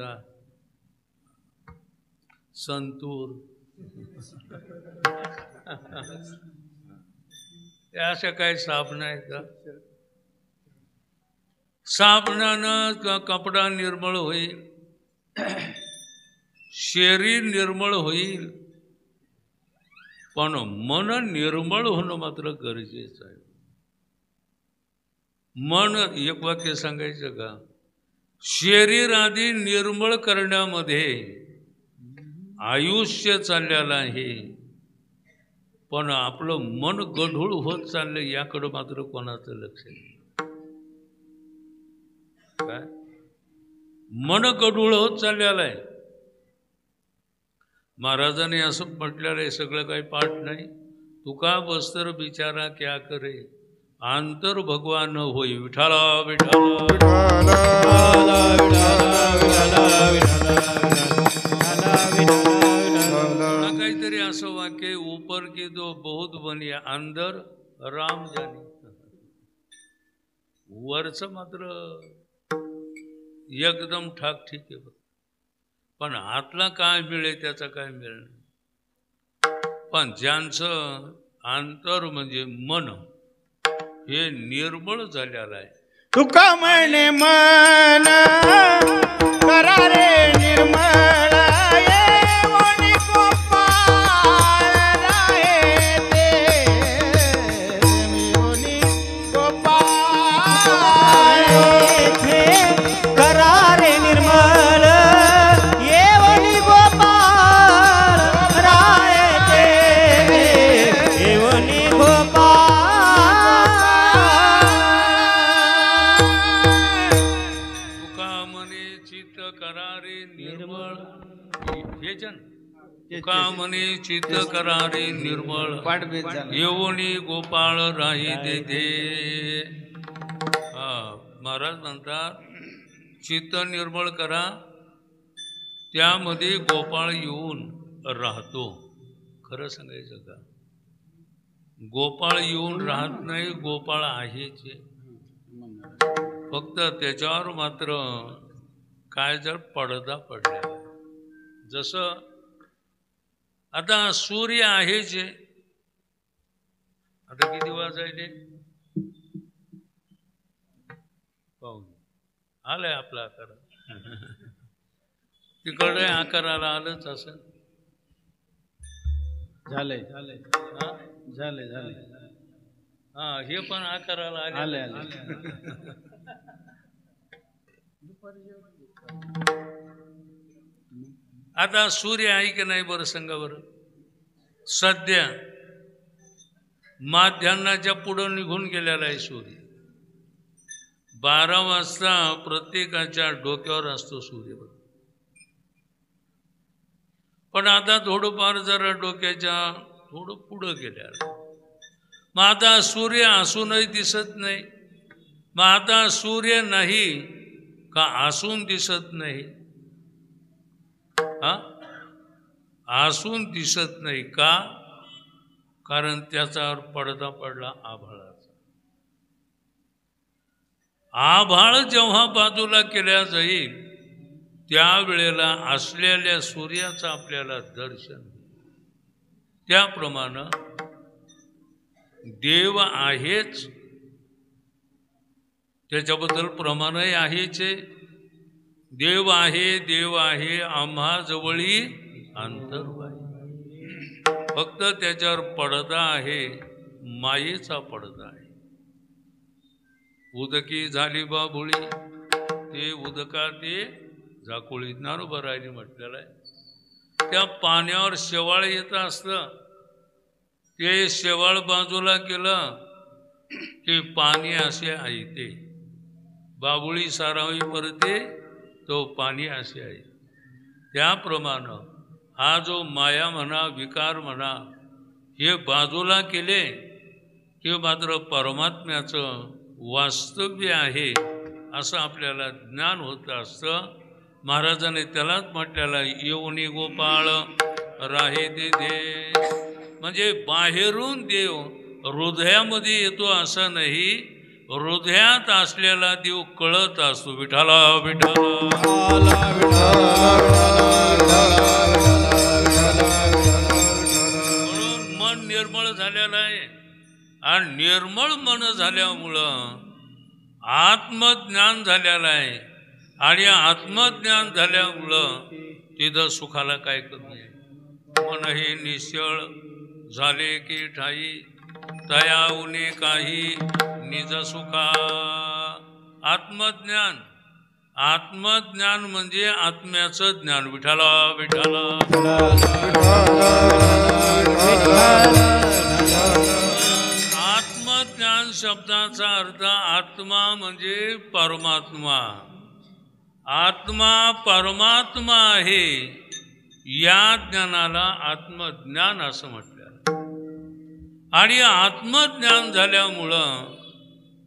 Speaker 1: संतूर, अशा काही साबणा आहेत. साबणानं कपडा निर्मळ होईल, शरीर निर्मळ होईल, पण मन निर्मळ होणं मात्र गरजेचं आहे. मन, एक वाक्य सांगायचं का, शरीर आधी निर्मळ करण्यामध्ये आयुष्य चाललेलं आहे, पण आपलं मन गढूळ होत चाललं याकडं मात्र कोणाचं लक्ष नाही. काय मन गढूळ होत चाललेलं आहे. महाराजांनी असं म्हटलेलं आहे, सगळं काही पाठ नाही. तुका बस्तर बिचारा क्या करे, आंतर भगवान होई विठाला विठाला. काहीतरी असं वाक्य, ऊपर की दो बहुत बनिया अंदर राम जाने. वरचं मात्र एकदम ठाक ठीक आहे, पण आतला काय मिळेल त्याचा काय मिळेल नाही. पण ज्यांचं अंतर म्हणजे मन हे निर्मळ झालेलं आहे.
Speaker 3: तुका म्हणे मन करा रे निर्मळ,
Speaker 1: तुका म्हणे चित्त करारे निर्मळ
Speaker 2: पाठभेद झाला.
Speaker 1: येऊनी गोपाळ राही देते. महाराज म्हणतात चित्त निर्मळ करा, त्यामध्ये गोपाळ येऊन राहतो. खरं सांगायचं का, गोपाळ येऊन राहत नाही, गोपाळ आहेच. फक्त त्याच्यावर मात्र काय जर पडदा पडला. जसं आता सूर्य आहेच. आता किती वाजायले पाहून आलंय आपला आकार. तिकडे आकाराला आलंच असं.
Speaker 2: झालंय झालंय
Speaker 1: हा
Speaker 2: झालंय झालंय
Speaker 1: हा हे पण आकाराला
Speaker 2: आले
Speaker 1: आले.
Speaker 2: आले.
Speaker 1: आता सूर्य आहे की नाही बरं सांगा बरं. सध्या माध्यान्हाच्या पुढं निघून गेलेला आहे सूर्य. 12 वाजता प्रत्येकाच्या डोक्यावर असतो सूर्य. पण आता थोडंफार जरा डोक्याच्या थोडं पुढं गेल्या. मग आता सूर्य असूनही दिसत नाही. मग आता सूर्य नाही का असून दिसत नाही. हा असून दिसत नाही का, कारण त्याच्यावर पडदा पडला आभाळाचा. आभाळ जेव्हा बाजूला केल्या जाईल त्यावेळेला असलेल्या सूर्याचं आपल्याला दर्शन. त्याप्रमाणे देव आहेच, त्याच्याबद्दल प्रमाणही आहेच. देव आहे, देव आहे आम्हा जवळी अंतर्वाही. फक्त त्याच्यावर पडदा आहे, मायेचा पडदा आहे. उदकी झाली बाभुळी ते उदका ते झाकुळी. ज्ञानोबारायांनी म्हटलेलं आहे. त्या पाण्यावर शेवाळ येत असतं, ते शेवाळ बाजूला केलं की पाणी असे आहे. ते बाभुळी सारावी परते तो पाणी असे आहे. त्याप्रमाणे हा जो माया म्हणा विकार म्हणा हे बाजूला केले की मात्र परमात्म्याचं वास्तव्य आहे असं आपल्याला ज्ञान होत असतं. महाराजांनी त्यालाच म्हटलेलं येऊनी गोपाळ राहे दे. म्हणजे बाहेरून देव हृदयामध्ये येतो असं नाही, हृदयात असलेला देव कळत असतो. विठाला विठाला. म्हणून मन निर्मळ झालेलं आहे. आणि निर्मळ मन झाल्यामुळं आत्मज्ञान झालेलं आहे. आणि आत्मज्ञान झाल्यामुळं तिथं सुखाला काय कमी आहे. मन हे निश्चळ झाले की ठाई, तया उने काही निज सुखा. आत्मज्ञान, आत्मज्ञान म्हणजे आत्म्याचं ज्ञान. विठाला विठाला. आत्मज्ञान शब्दाचा अर्थ आत्मा म्हणजे परमात्मा. आत्मा परमात्मा आहे, या ज्ञानाला आत्मज्ञान असं म्हटलं. आणि आत्मज्ञान झाल्यामुळं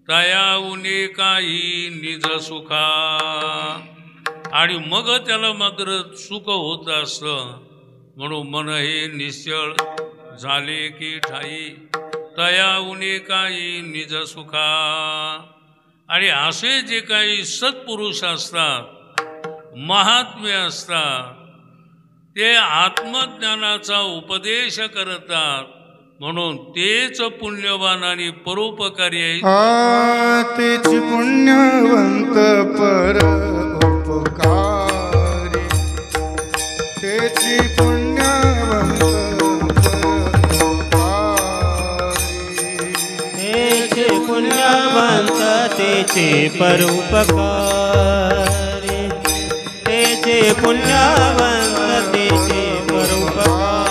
Speaker 1: तयाऊने काही निज सुखा. आणि मग त्याला मात्र सुख होत असतं. म्हणून मन हे निश्चळ झाले की ठाई, तयाऊने काही निज सुखा. आणि असे जे काही सत्पुरुष असतात, महात्मे असतात, ते आत्मज्ञानाचा उपदेश करतात. म्हणून तेच पुण्यवान आणि परोपकारी आहे.
Speaker 4: तेच पुण्यवंत परोपकारी, तेच पुण्यवंत
Speaker 5: तेचे पुण्यवंत तेचे परोपकारी, तेचे पुण्यवंत तेचे परोपकारी.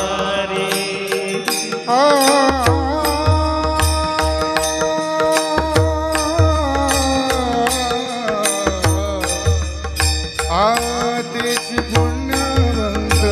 Speaker 4: तेच पुण्यवंत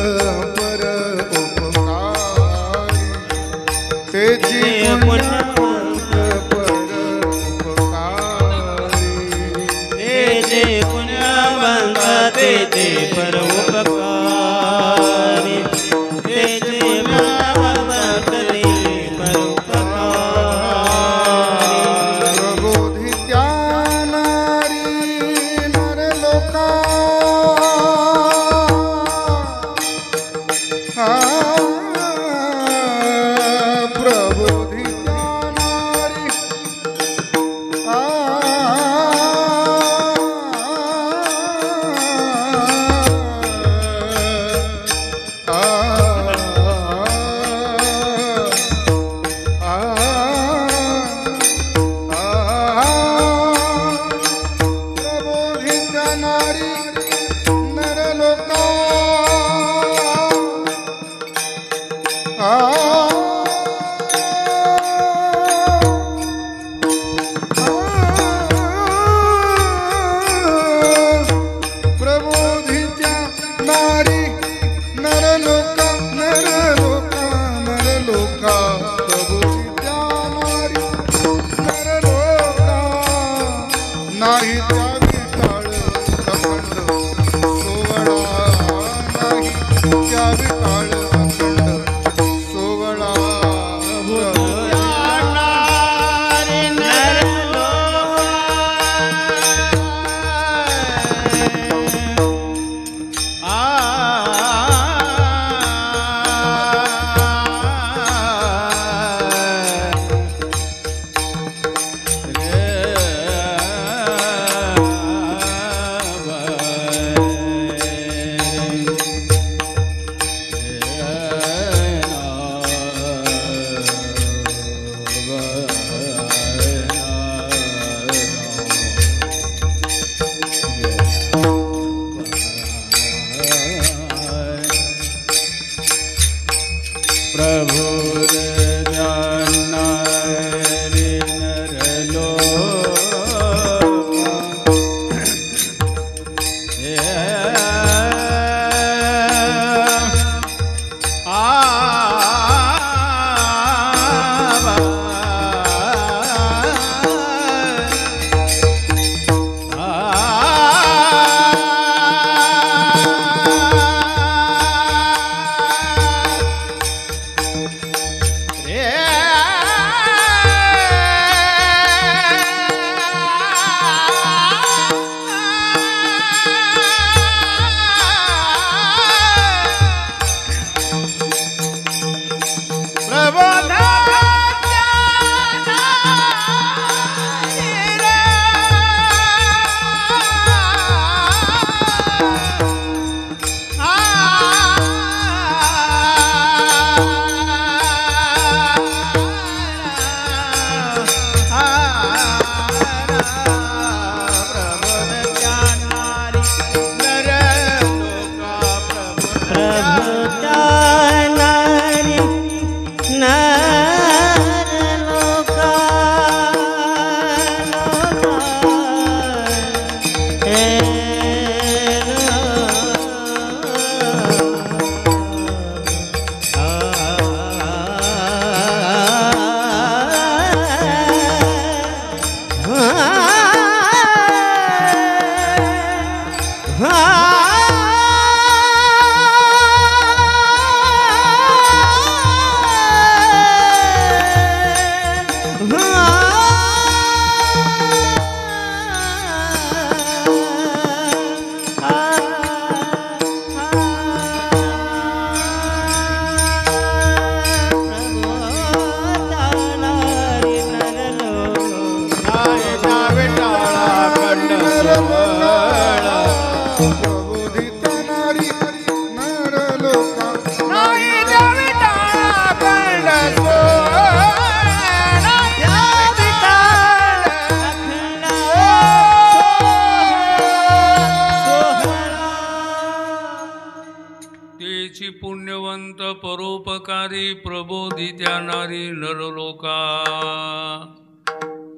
Speaker 1: पुण्यवंत परोपकारी प्रबोधित्या नारी नरलोका.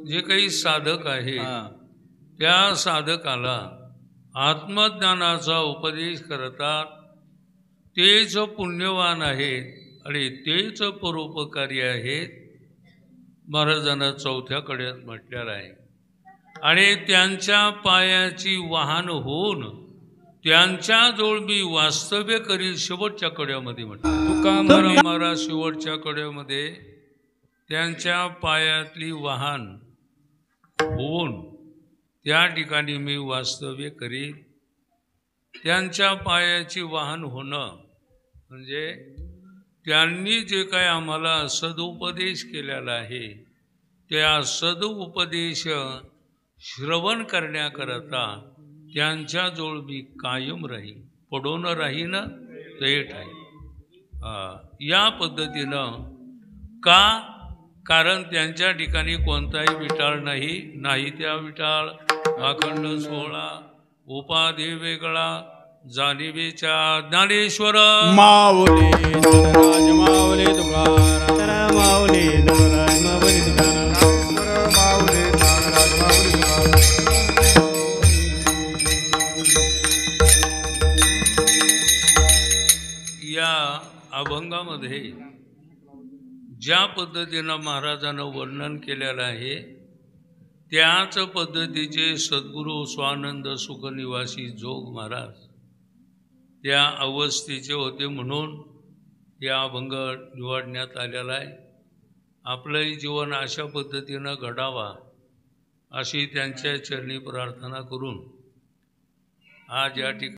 Speaker 1: जे काही साधक आहे त्या साधकाला आत्मज्ञानाचा उपदेश करतात, तेच पुण्यवान आहेत आणि तेच परोपकारी आहेत. महाराजांना चौथ्या कड्यात म्हटलेलं आहे. आणि त्यांच्या पायाची वाहन होऊन त्यांच्याजवळ मी वास्तव्य करील. शेवटच्या कड्यामध्ये म्हटलं तुकाराम महाराज शेवटच्या कड्यामध्ये त्यांच्या पायातली वाहन होऊन त्या ठिकाणी मी वास्तव्य करील. त्यांच्या पायाची वाहन होणं म्हणजे त्यांनी जे काय आम्हाला सदुपदेश केलेला आहे त्या सदुपदेश श्रवण करण्याकरता त्यांच्याजवळ मी कायम राहीन, पडून राहीन, थेट आहे. या पद्धतीनं का? कारण त्यांच्या ठिकाणी कोणताही विटाळ नाही त्या विटाळ अखंड सोहळा उपाधी वेगळा जाणीवेच्या ज्ञानेश्वर
Speaker 3: माऊली धनराज माऊली तुकाराम
Speaker 5: माऊली नटराज माऊली तुकाराम.
Speaker 4: माऊली ज्ञानराज माऊली तुकाराम.
Speaker 1: या अभंगामध्ये ज्या पद्धतीनं महाराजांनं वर्णन केलेलं आहे त्याच पद्धतीचे सद्गुरू स्वानंद सुखनिवासी जोग महाराज त्या अवस्थेचे होते, म्हणून या अभंग निवडण्यात आलेला आहे. आपलंही जीवन अशा पद्धतीनं घडावा अशी त्यांच्या चरणी प्रार्थना करून आज या ठिकाणी